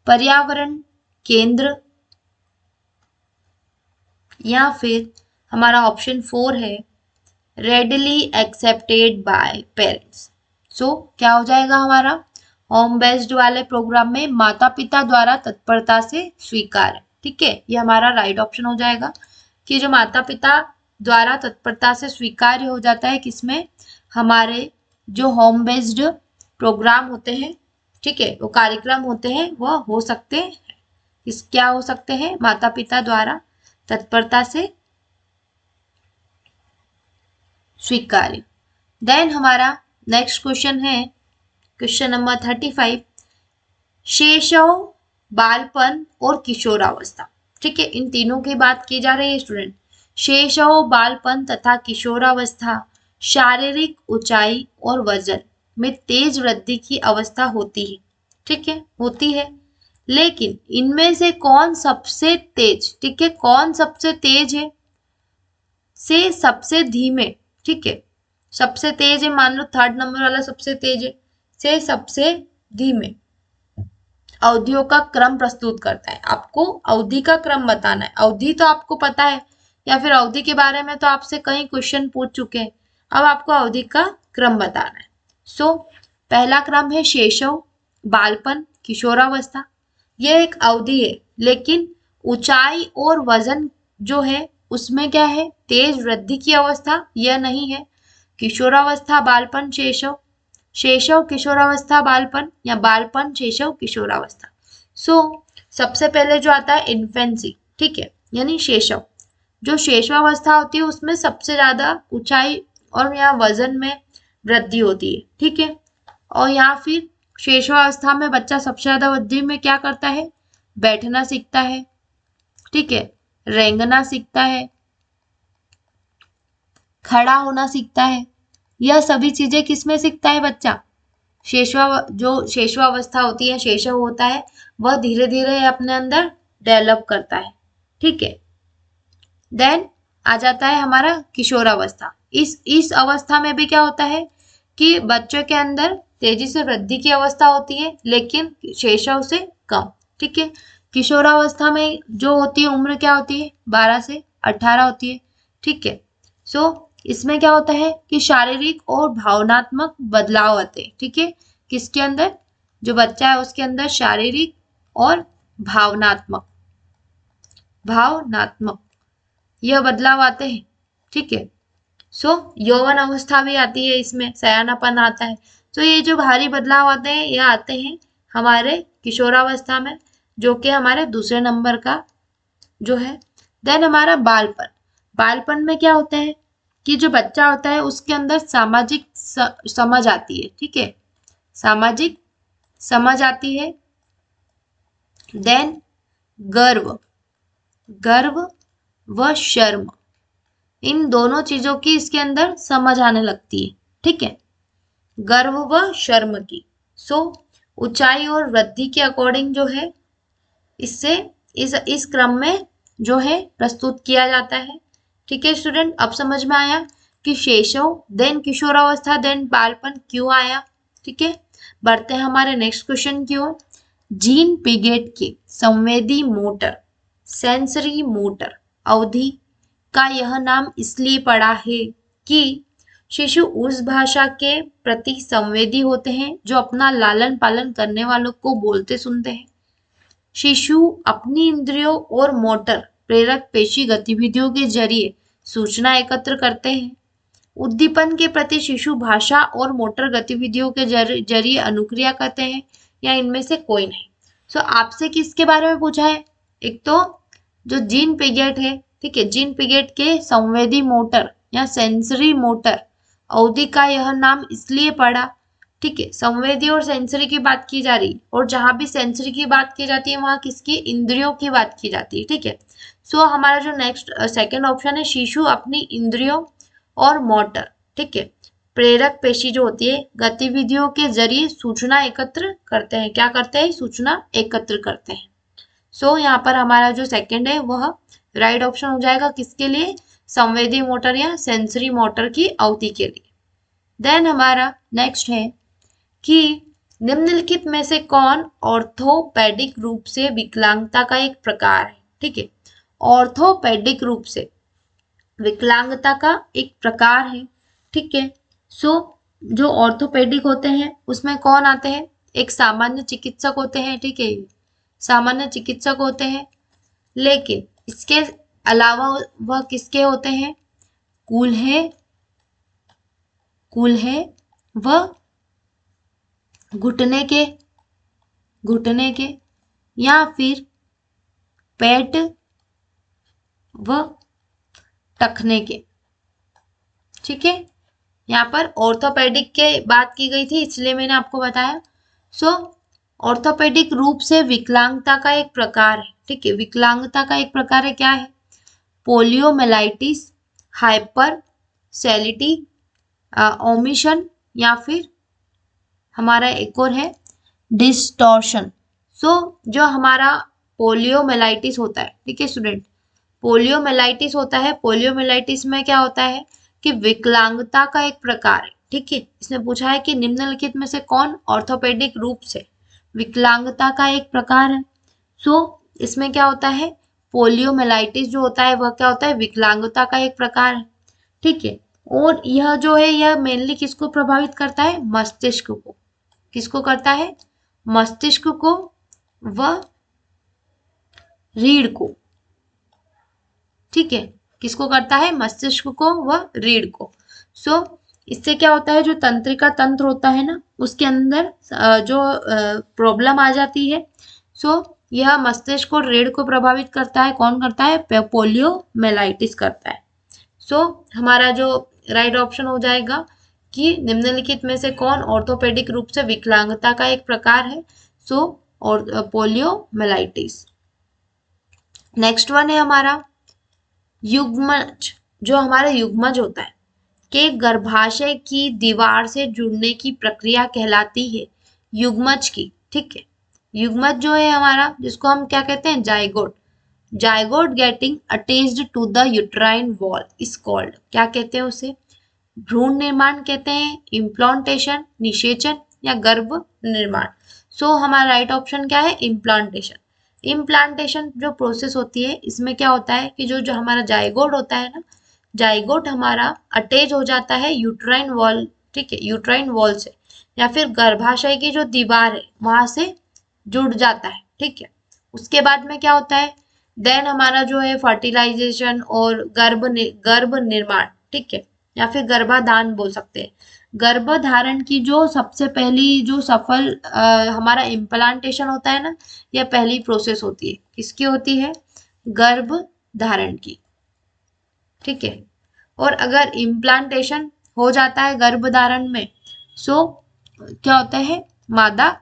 पर्यावरण केंद्र, या फिर हमारा ऑप्शन 4 है रेडली एक्सेप्टेड बाय पेरेंट्स। सो क्या हो जाएगा हमारा होम बेस्ड वाले प्रोग्राम में माता पिता द्वारा तत्परता से स्वीकार। ठीक है, ये हमारा राइट ऑप्शन हो जाएगा कि जो माता पिता द्वारा तत्परता से स्वीकार्य हो जाता है किसमें, हमारे जो होम बेस्ड प्रोग्राम होते हैं, ठीक है, वो कार्यक्रम होते हैं वह हो सकते हैं, क्या हो सकते हैं, माता पिता द्वारा तत्परता से स्वीकार्य। देन हमारा नेक्स्ट क्वेश्चन है क्वेश्चन नंबर 35, शैशव, बालपन और किशोरावस्था। ठीक है, इन तीनों की बात की जा रही है स्टूडेंट। शैशव, बालपन तथा किशोरावस्था शारीरिक ऊंचाई और वजन में तेज वृद्धि की अवस्था होती है। ठीक है, होती है, लेकिन इनमें से कौन सबसे तेज, ठीक है, कौन सबसे तेज है से सबसे धीमे। ठीक है, सबसे तेज है, मान लो 3rd नंबर वाला सबसे तेज है, से सबसे धीमे अवधियों का क्रम प्रस्तुत करता है। आपको अवधि का क्रम बताना है। अवधि तो आपको पता है, या फिर अवधि के बारे में तो आपसे कई क्वेश्चन पूछ चुके हैं, अब आपको अवधि का क्रम बताना है। सो पहला क्रम है शैशव, बालपन, किशोरावस्था। यह एक अवधि है, लेकिन ऊंचाई और वजन जो है उसमें क्या है, तेज वृद्धि की अवस्था, यह नहीं है। किशोरावस्था, बालपन, शैशव, शैशव किशोरावस्था, बालपन, या बालपन शैशव किशोरावस्था। सो सबसे पहले जो आता है इन्फेंसी। ठीक है, यानी शैशव, जो शैशवावस्था होती है उसमें सबसे ज्यादा ऊंचाई और या वजन में वृद्धि होती है। ठीक है, और यहाँ फिर शैशवावस्था में बच्चा सबसे ज्यादा वृद्धि में क्या करता है, बैठना सीखता है, ठीक है, रेंगना सीखता है, खड़ा होना सीखता है। यह सभी चीजें किसमें सीखता है बच्चा, जो शैशवावस्था होती है, शैशव होता है, वह धीरे धीरे अपने अंदर डेवलप करता है। ठीक है, देन आ जाता है हमारा किशोरावस्था। इस अवस्था में भी क्या होता है कि बच्चों के अंदर तेजी से वृद्धि की अवस्था होती है, लेकिन शैशव से कम। ठीक है, किशोरावस्था में जो होती है उम्र क्या होती है, 12 से 18 होती है। ठीक है, सो इसमें क्या होता है कि शारीरिक और भावनात्मक बदलाव आते हैं। ठीक है, किसके अंदर, जो बच्चा है उसके अंदर शारीरिक और भावनात्मक यह बदलाव आते हैं। ठीक है, सो यौवन अवस्था भी आती है, इसमें सयानापन आता है। तो ये जो भारी बदलाव आते हैं ये आते हैं हमारे किशोरावस्था में, जो कि हमारे दूसरे नंबर का जो है। देन हमारा बालपन। बालपन में क्या होता है कि जो बच्चा होता है उसके अंदर सामाजिक समझ आती है। ठीक है, सामाजिक समझ आती है। देन गर्व व शर्म, इन दोनों चीजों की इसके अंदर समझ आने लगती है। ठीक है, गर्व व शर्म की। सो ऊंचाई और वृद्धि के अकॉर्डिंग जो है इससे इस क्रम में जो है प्रस्तुत किया जाता है। ठीक है स्टूडेंट, अब समझ में आया कि शैशव, देन किशोरावस्था, देन बालपन क्यों आया। ठीक है, बढ़ते हैं हमारे नेक्स्ट क्वेश्चन की ओर। जीन पिगेट के संवेदी मोटर, सेंसरी मोटर अवधि का यह नाम इसलिए पड़ा है कि शिशु उस भाषा के प्रति संवेदी होते हैं जो अपना लालन पालन करने वालों को बोलते सुनते हैं। शिशु अपनी इंद्रियों और मोटर प्रेरक पेशी गतिविधियों के जरिए सूचना एकत्र करते हैं। उद्दीपन के प्रति शिशु भाषा और मोटर गतिविधियों के जरिए अनुक्रिया करते हैं, या इनमें से कोई नहीं। सो आपसे किसके बारे में पूछा है? एक तो जो जीन पिगेट है, ठीक है, जीन पिगेट के संवेदी मोटर या सेंसरी मोटर अवधि का यह नाम इसलिए पड़ा, ठीक है, संवेदी और सेंसरी की बात की जा रही, और जहां भी सेंसरी की बात की जाती है वहां किसकी? इंद्रियों की बात की जाती है, ठीक है। सो हमारा जो नेक्स्ट सेकंड ऑप्शन है, शिशु अपनी इंद्रियों और मोटर, ठीक है, प्रेरक पेशी जो होती है गतिविधियों के जरिए सूचना एकत्र करते हैं। क्या करते हैं? सूचना एकत्र करते हैं। सो यहाँ पर हमारा जो सेकंड है वह राइट ऑप्शन हो जाएगा, किसके लिए? संवेदी मोटर या सेंसरी मोटर की अवधि के लिए। देन हमारा नेक्स्ट है कि निम्नलिखित में से कौन ऑर्थोपेडिक रूप से विकलांगता का एक प्रकार है, ठीक है, ऑर्थोपेडिक रूप से विकलांगता का एक प्रकार है, ठीक है। सो जो ऑर्थोपेडिक होते हैं उसमें कौन आते हैं? एक सामान्य चिकित्सक होते हैं, ठीक है, सामान्य चिकित्सक होते हैं, लेकिन इसके अलावा वह किसके होते हैं? कूल्हे व घुटने के या फिर पेट व टखने के, ठीक है। यहाँ पर ऑर्थोपेडिक के बात की गई थी इसलिए मैंने आपको बताया। सो ऑर्थोपेडिक रूप से विकलांगता का एक प्रकार है, ठीक है, विकलांगता का एक प्रकार है, क्या है? पोलियोमेलाइटिस, हाइपर सेलिटी, ओमिशन, या फिर हमारा एक और है डिस्टॉर्शन। सो जो हमारा पोलियोमेलाइटिस होता है, ठीक है स्टूडेंट, पोलियोमेलाइटिस होता है, पोलियोमेलाइटिस में क्या होता है कि विकलांगता का एक प्रकार है, ठीक है। इसने पूछा है कि निम्नलिखित में से कौन ऑर्थोपेडिक रूप से विकलांगता का एक प्रकार है। सो इसमें क्या होता है? पोलियोमेलाइटिस जो होता है वह क्या होता है? विकलांगता का एक प्रकार है, ठीक है। और यह जो है यह मेनली किसको प्रभावित करता है? मस्तिष्क को। किसको करता है? मस्तिष्क को व रीढ़ को, ठीक है, किसको करता है? मस्तिष्क को व रीढ़ को। सो इससे क्या होता है? जो तंत्रिका तंत्र होता है ना उसके अंदर जो प्रॉब्लम आ जाती है, सो यह मस्तिष्क और रीढ़ को प्रभावित करता है। कौन करता है? पोलियोमेलाइटिस करता है। सो हमारा जो राइट ऑप्शन हो जाएगा कि निम्नलिखित में से कौन ऑर्थोपेडिक रूप से विकलांगता का एक प्रकार है। सो और पोलियोमेलाइटिस। नेक्स्ट वन है हमारा युग्मज। जो हमारा युग्मज होता है के गर्भाशय की दीवार से जुड़ने की प्रक्रिया कहलाती है युग्मज की, ठीक है। युग्मज जो है हमारा, जिसको हम क्या कहते हैं? Zygote. Zygote getting attached to the uterine wall is called, क्या कहते हैं उसे? भ्रूण निर्माण कहते हैं, इम्प्लांटेशन, निषेचन, या गर्भ निर्माण। सो हमारा राइट ऑप्शन क्या है? इम्प्लांटेशन। इम्प्लांटेशन जो प्रोसेस होती है इसमें क्या होता है कि जो हमारा जाइगोट होता है ना, जाइगोट हमारा अटैच हो जाता है यूट्राइन वॉल, ठीक है, यूट्राइन वॉल से, या फिर गर्भाशय की जो दीवार है वहां से जुड़ जाता है, ठीक है। उसके बाद में क्या होता है? देन हमारा जो है फर्टिलाइजेशन और गर्भ निर्माण, ठीक है, या फिर गर्भाधान बोल सकते हैं। गर्भधारण की जो सबसे पहली जो सफल हमारा इम्प्लांटेशन होता है ना, यह पहली प्रोसेस होती है। किसकी होती है? गर्भधारण की, ठीक है। और अगर इम्प्लांटेशन हो जाता है गर्भधारण में, सो क्या होता है? मादा,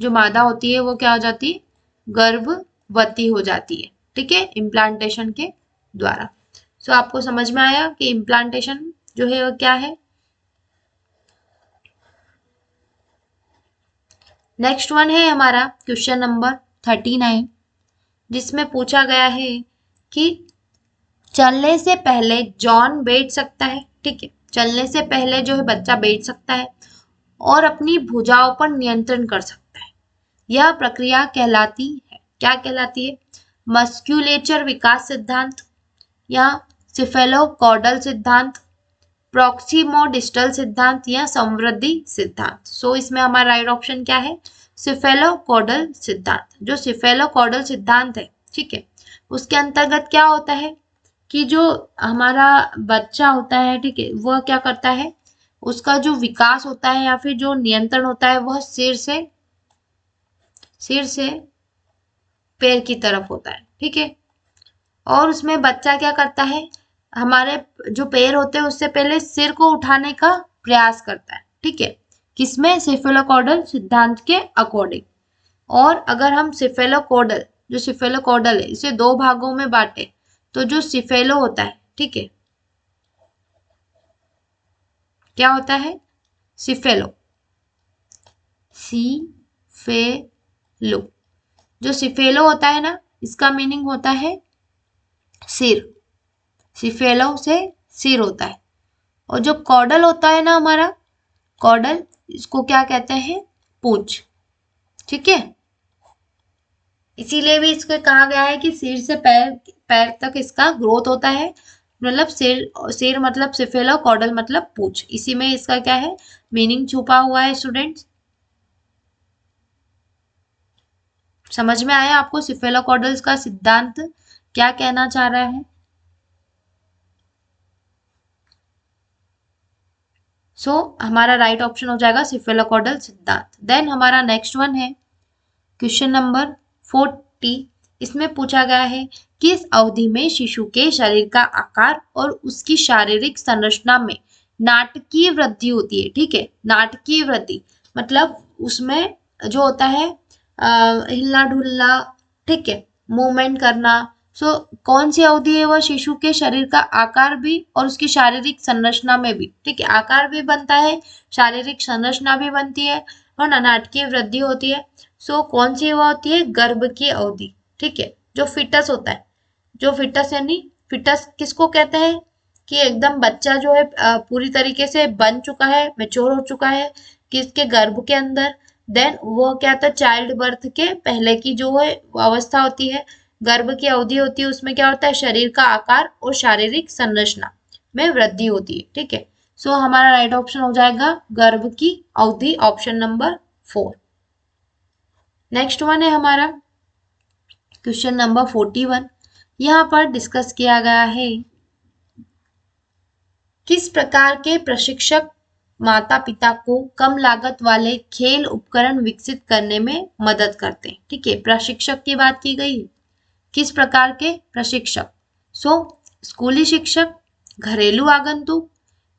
जो मादा होती है वो क्या हो जाती है? गर्भवती हो जाती है, ठीक है, इम्प्लांटेशन के द्वारा। सो आपको समझ में आया कि इम्प्लांटेशन जो है वो क्या है। नेक्स्ट वन है हमारा क्वेश्चन नंबर 39, जिसमें पूछा गया है कि चलने से पहले जॉन बैठ सकता है, ठीक है, चलने से पहले जो है बच्चा बैठ सकता है और अपनी भुजाओं पर नियंत्रण कर सकता है। यह प्रक्रिया कहलाती है, क्या कहलाती है? मस्क्यूलेचर विकास सिद्धांत, या सिफेलोकॉर्डल सिद्धांत, प्रॉक्सिमोडिस्टल सिद्धांत, या संवृद्धि सिद्धांत। सो इसमें हमारा राइट ऑप्शन क्या है? सिफेलोकॉर्डल सिद्धांत। जो सिफेलोकॉर्डल सिद्धांत है, ठीक है, उसके अंतर्गत क्या होता है कि जो हमारा बच्चा होता है, ठीक है, वह क्या करता है, उसका जो विकास होता है या फिर जो नियंत्रण होता है वह सिर से पैर की तरफ होता है, ठीक है। और उसमें बच्चा क्या करता है, हमारे जो पैर होते हैं उससे पहले सिर को उठाने का प्रयास करता है, ठीक है, किसमें, सिफेलोकॉडल सिद्धांत के अकॉर्डिंग। और अगर हम सिफेलोकॉडल है इसे दो भागों में बांटे, तो जो सिफेलो होता है, ठीक है, क्या होता है, सिफेलो, सिफेलो, जो सिफेलो होता है ना, इसका मीनिंग होता है सिर, सिफेलो से सिर होता है। और जो कॉडल होता है ना हमारा, कॉडल, इसको क्या कहते हैं, पूंछ, ठीक है। इसीलिए भी इसको कहा गया है कि सिर से पैर पैर तक इसका ग्रोथ होता है, मतलब सिर सिर मतलब सिफेलो, कॉडल मतलब पूंछ, इसी में इसका क्या है, मीनिंग छुपा हुआ है स्टूडेंट्स। समझ में आया आपको सिफेलोकॉडल्स का सिद्धांत क्या कहना चाह रहा है। हमारा राइट ऑप्शन हो जाएगा सिफेलोकॉडल सिद्धांत। देन हमारा नेक्स्ट वन है क्वेश्चन नंबर 40। इसमें पूछा गया है किस अवधि में शिशु के शरीर का आकार और उसकी शारीरिक संरचना में नाटकीय वृद्धि होती है, ठीक है। नाटकीय वृद्धि मतलब उसमें जो होता है हिलना डुलना, ठीक है, मूवमेंट करना। कौन सी अवधि है, वह शिशु के शरीर का आकार भी और उसकी शारीरिक संरचना में भी, ठीक है, आकार भी बनता है, शारीरिक संरचना भी बनती है और नाटकीय वृद्धि होती है। कौन सी वह होती है, गर्भ की अवधि, ठीक है, जो फिटस होता है, जो फिटस यानी फिटस किसको कहते हैं कि एकदम बच्चा जो है पूरी तरीके से बन चुका है, मैच्योर हो चुका है किसके, गर्भ के अंदर। देन वो क्या था, चाइल्ड बर्थ के पहले की जो है अवस्था होती है, गर्भ की अवधि होती है, उसमें क्या होता है, शरीर का आकार और शारीरिक संरचना में वृद्धि होती है, ठीक है। हमारा राइट ऑप्शन हो जाएगा गर्भ की अवधि, ऑप्शन नंबर 4। नेक्स्ट वन है हमारा क्वेश्चन नंबर 41। यहाँ पर डिस्कस किया गया है किस प्रकार के प्रशिक्षक माता पिता को कम लागत वाले खेल उपकरण विकसित करने में मदद करते हैं, ठीक है। प्रशिक्षक की बात की गई है, किस प्रकार के प्रशिक्षक, स्कूली शिक्षक, घरेलू आगंतुक,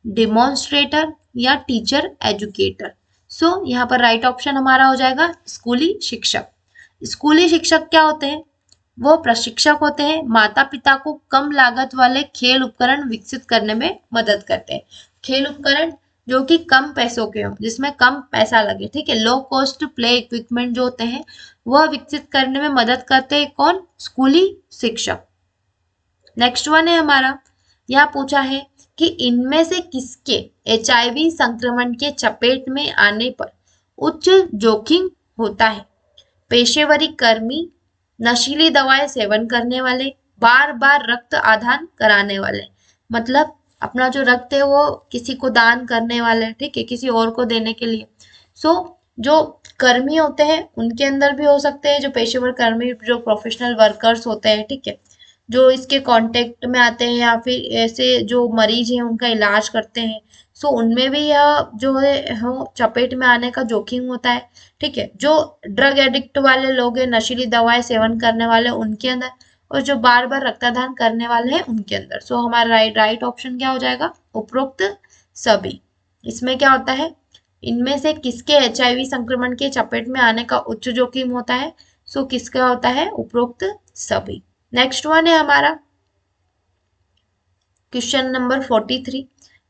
डिमॉन्स्ट्रेटर या टीचर एजुकेटर। यहाँ पर राइट ऑप्शन हमारा हो जाएगा स्कूली शिक्षक। स्कूली शिक्षक क्या होते हैं, वो प्रशिक्षक होते हैं, माता पिता को कम लागत वाले खेल उपकरण विकसित करने में मदद करते हैं। खेल उपकरण जो कि कम पैसों के हों, जिसमें कम पैसा लगे, ठीक है, लो कॉस्ट प्ले इक्विपमेंट जो होते हैं वह विकसित करने में मदद करते हैं कौन, स्कूली शिक्षक। नेक्स्ट वन है हमारा, यहाँ पूछा है कि इनमें से किसके HIV संक्रमण के चपेट में आने पर उच्च जोखिम होता है, पेशेवरी कर्मी, नशीली दवाएं सेवन करने वाले, बार बार रक्त आदान कराने वाले, मतलब अपना जो रक्त है वो किसी को दान करने वाले, ठीक है, किसी और को देने के लिए। जो कर्मी होते हैं उनके अंदर भी हो सकते हैं, जो पेशेवर कर्मी, जो प्रोफेशनल वर्कर्स होते हैं, ठीक है, जो इसके कांटेक्ट में आते हैं या फिर ऐसे जो मरीज हैं उनका इलाज करते हैं, उनमें भी यह जो है चपेट में आने का जोखिम होता है, ठीक है। जो ड्रग एडिक्ट वाले लोग हैं, नशीली दवाएं सेवन करने वाले, उनके अंदर, और जो बार बार रक्तदान करने वाले हैं उनके अंदर। हमारा राइट ऑप्शन क्या हो जाएगा, उपरोक्त सभी। इसमें क्या होता है, इनमें से किसके HIV संक्रमण के चपेट में आने का उच्च जोखिम होता है, किसका होता है, उपरोक्त सभी। नेक्स्ट वन है हमारा क्वेश्चन नंबर 43।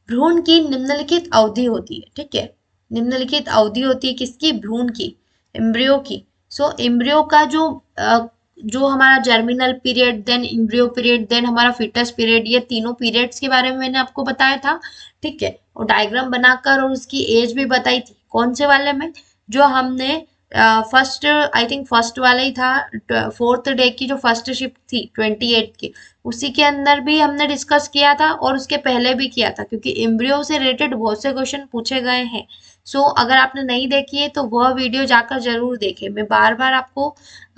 भ्रूण की निम्नलिखित अवधि होती है, ठीक है, निम्नलिखित अवधि होती है किसकी, भ्रूण की, एम्ब्रियो की। एम्ब्रियो का जो हमारा germinal period, then embryo period, then हमारा फिटस पीरियड, ये तीनों पीरियड्स के बारे में मैंने आपको बताया था, ठीक है, और डायग्राम बनाकर और उसकी एज भी बताई थी। कौन से वाले में, जो हमने फर्स्ट, आई थिंक फर्स्ट वाला ही था, 4th डे की जो फर्स्ट शिफ्ट थी 28 की, उसी के अंदर भी हमने डिस्कस किया था और उसके पहले भी किया था, क्योंकि एम्ब्रियो से रिलेटेड बहुत से क्वेश्चन पूछे गए हैं। अगर आपने नहीं देखी है तो वह वीडियो जाकर जरूर देखें। मैं बार बार आपको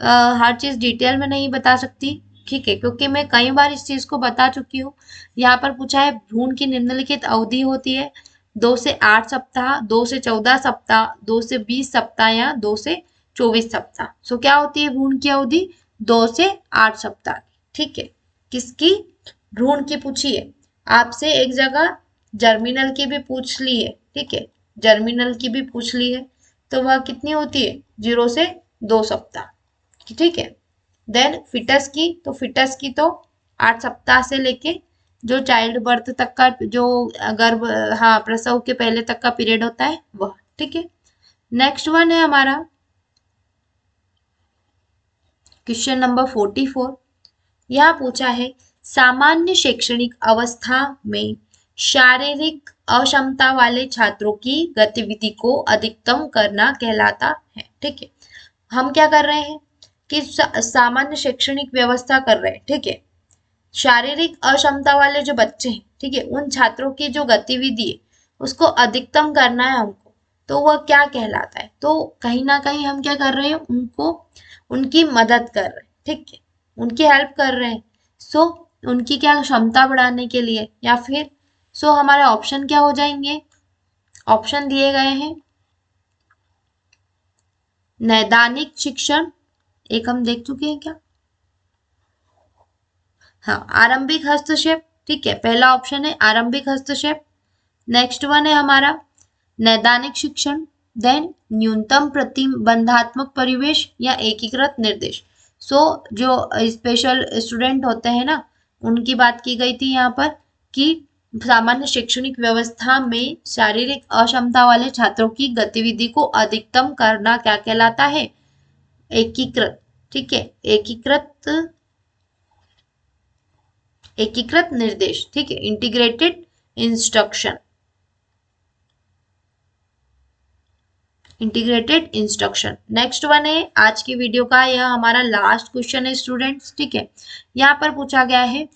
हर चीज डिटेल में नहीं बता सकती, ठीक है, क्योंकि मैं कई बार इस चीज को बता चुकी हूँ। यहाँ पर पूछा है भ्रूण की निम्नलिखित अवधि होती है 2 से 8 सप्ताह, 2 से 14 सप्ताह, 2 से 20 सप्ताह या 2 से 24 सप्ताह। सो क्या होती है भ्रूण की अवधि? 2 से 8 सप्ताह की। ठीक है, किसकी? भ्रूण की पूछी है। आपसे एक जगह जर्मिनल की भी पूछ ली है। ठीक है, जर्मिनल की भी पूछ ली है, तो वह कितनी होती है? 0 से 2 सप्ताह। ठीक है, देन फिटस की, तो फिटस की तो 8 सप्ताह से लेके जो चाइल्ड बर्थ तक का जो गर्भ, हाँ, प्रसव के पहले तक का पीरियड होता है वह। ठीक है, नेक्स्ट वन है हमारा क्वेश्चन नंबर 44। यहाँ पूछा है सामान्य शैक्षणिक अवस्था में शारीरिक अक्षमता वाले छात्रों की गतिविधि को अधिकतम करना कहलाता है। ठीक है, हम क्या कर रहे हैं कि सामान्य शैक्षणिक व्यवस्था कर रहे हैं। ठीक है, शारीरिक अक्षमता वाले जो बच्चे हैं, ठीक है, उन छात्रों की जो गतिविधि है उसको अधिकतम करना है हमको, तो वह क्या कहलाता है? तो कहीं ना कहीं हम क्या कर रहे हैं? उनको उनकी मदद कर रहे हैं। ठीक है, उनकी हेल्प कर रहे हैं। सो उनकी क्या क्षमता बढ़ाने के लिए, या फिर सो हमारे ऑप्शन क्या हो जाएंगे? ऑप्शन दिए गए हैं नैदानिक शिक्षण, एक हम देख चुके हैं क्या? हाँ, आरंभिक हस्तक्षेप। ठीक है, पहला ऑप्शन है आरंभिक हस्तक्षेप। नेक्स्ट वन है हमारा नैदानिक शिक्षण, देन न्यूनतम प्रतिबंधात्मक परिवेश या एकीकृत निर्देश। सो जो स्पेशल स्टूडेंट होते हैं ना, उनकी बात की गई थी यहाँ पर कि सामान्य शैक्षणिक व्यवस्था में शारीरिक अक्षमता वाले छात्रों की गतिविधि को अधिकतम करना क्या कहलाता है? एकीकृत। ठीक है, एकीकृत निर्देश। ठीक है, integrated instruction, integrated instruction. Next one है आज की वीडियो का, यह हमारा लास्ट क्वेश्चन है स्टूडेंट्स। ठीक है, यहाँ पर पूछा गया है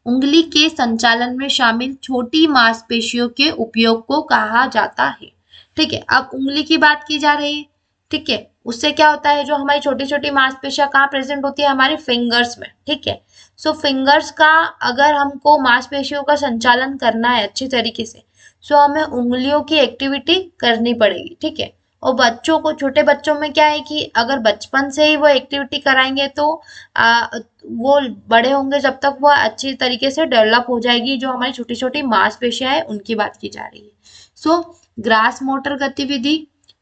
उंगली के संचालन में शामिल छोटी मांसपेशियों के उपयोग को कहा जाता है। ठीक है, अब उंगली की बात की जा रही है। ठीक है, उससे क्या होता है? जो हमारी छोटी छोटी मांसपेशियां कहाँ प्रेजेंट होती है? हमारे फिंगर्स में। ठीक है, सो फिंगर्स का अगर हमको मांसपेशियों का संचालन करना है अच्छी तरीके से, सो हमें उंगलियों की एक्टिविटी करनी पड़ेगी। ठीक है, और बच्चों को, छोटे बच्चों में क्या है कि अगर बचपन से ही वो एक्टिविटी कराएंगे तो वो बड़े होंगे जब तक वो अच्छी तरीके से डेवलप हो जाएगी। जो हमारी छोटी छोटी मांसपेशियां है उनकी बात की जा रही है। सो ग्रास मोटर गतिविधि,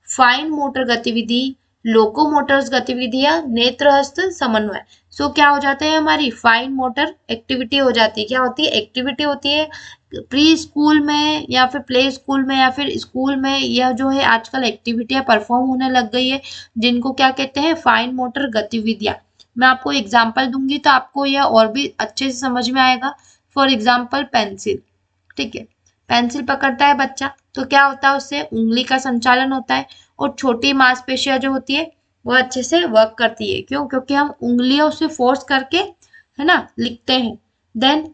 फाइन मोटर गतिविधि, लोकोमोटर्स गतिविधि या नेत्रहस्त समन्वय। सो क्या हो जाते हैं? हमारी फाइन मोटर एक्टिविटी हो जाती है। क्या होती है? एक्टिविटी होती है। प्री स्कूल में या फिर प्ले स्कूल में या फिर स्कूल में यह जो है आजकल एक्टिविटियां परफॉर्म होने लग गई है, जिनको क्या कहते हैं? फाइन मोटर गतिविधियां। मैं आपको एग्जाम्पल दूंगी तो आपको यह और भी अच्छे से समझ में आएगा। For example pencil. ठीक है, पेंसिल पकड़ता है बच्चा तो क्या होता है? उससे उंगली का संचालन होता है और छोटी मांसपेशियां जो होती है वो अच्छे से वर्क करती है। क्यों? क्योंकि हम उंगलियों से फोर्स करके, है ना, लिखते हैं। देन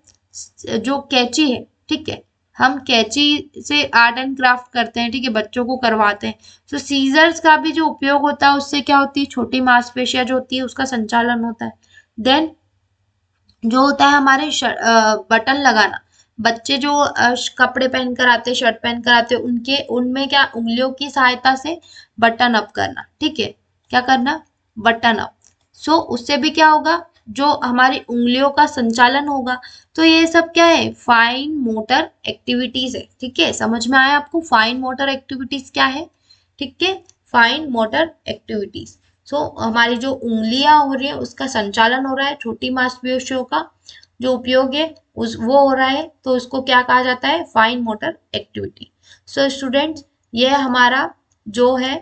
जो कैंची है, ठीक है, हम कैंची से आर्ट एंड क्राफ्ट करते हैं। ठीक है, बच्चों को करवाते हैं। तो सीजर्स का भी जो उपयोग होता है उससे क्या होती है? छोटी मांसपेशियां जो होती है उसका संचालन होता है। देन जो होता है हमारे बटन लगाना, बच्चे जो कपड़े पहनकर आते, शर्ट पहनकर आते, उनके उनमें क्या उंगलियों की सहायता से बटन अप करना। ठीक है, क्या करना? Button up. सो उससे भी क्या होगा? जो हमारी उंगलियों का संचालन होगा। तो ये सब क्या है? फाइन मोटर एक्टिविटीज है। ठीक है, समझ में आया आपको फाइन मोटर एक्टिविटीज क्या है? ठीक है, फाइन मोटर एक्टिविटीज। सो हमारी जो उंगलियां हो रही है उसका संचालन हो रहा है, छोटी मांसपेशियों का जो उपयोग है उस वो हो रहा है, तो उसको क्या कहा जाता है? Fine motor activity. So students, ये हमारा जो है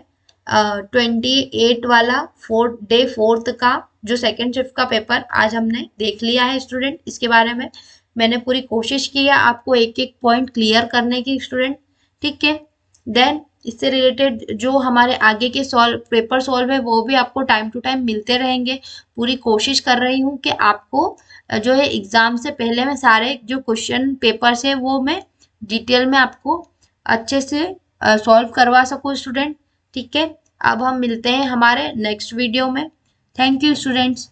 28 वाला फोर्थ का जो सेकेंड शिफ्ट का पेपर आज हमने देख लिया है स्टूडेंट। इसके बारे में मैंने पूरी कोशिश की है आपको एक एक पॉइंट क्लियर करने की स्टूडेंट। ठीक है, देन इससे रिलेटेड जो हमारे आगे के पेपर सॉल्व है वो भी आपको टाइम टू टाइम मिलते रहेंगे। पूरी कोशिश कर रही हूँ कि आपको जो है एग्जाम से पहले मैं सारे जो क्वेश्चन पेपर्स है वो मैं डिटेल में आपको अच्छे से सॉल्व करवा सकूँ स्टूडेंट। ठीक है, अब हम मिलते हैं हमारे नेक्स्ट वीडियो में। Thank you students.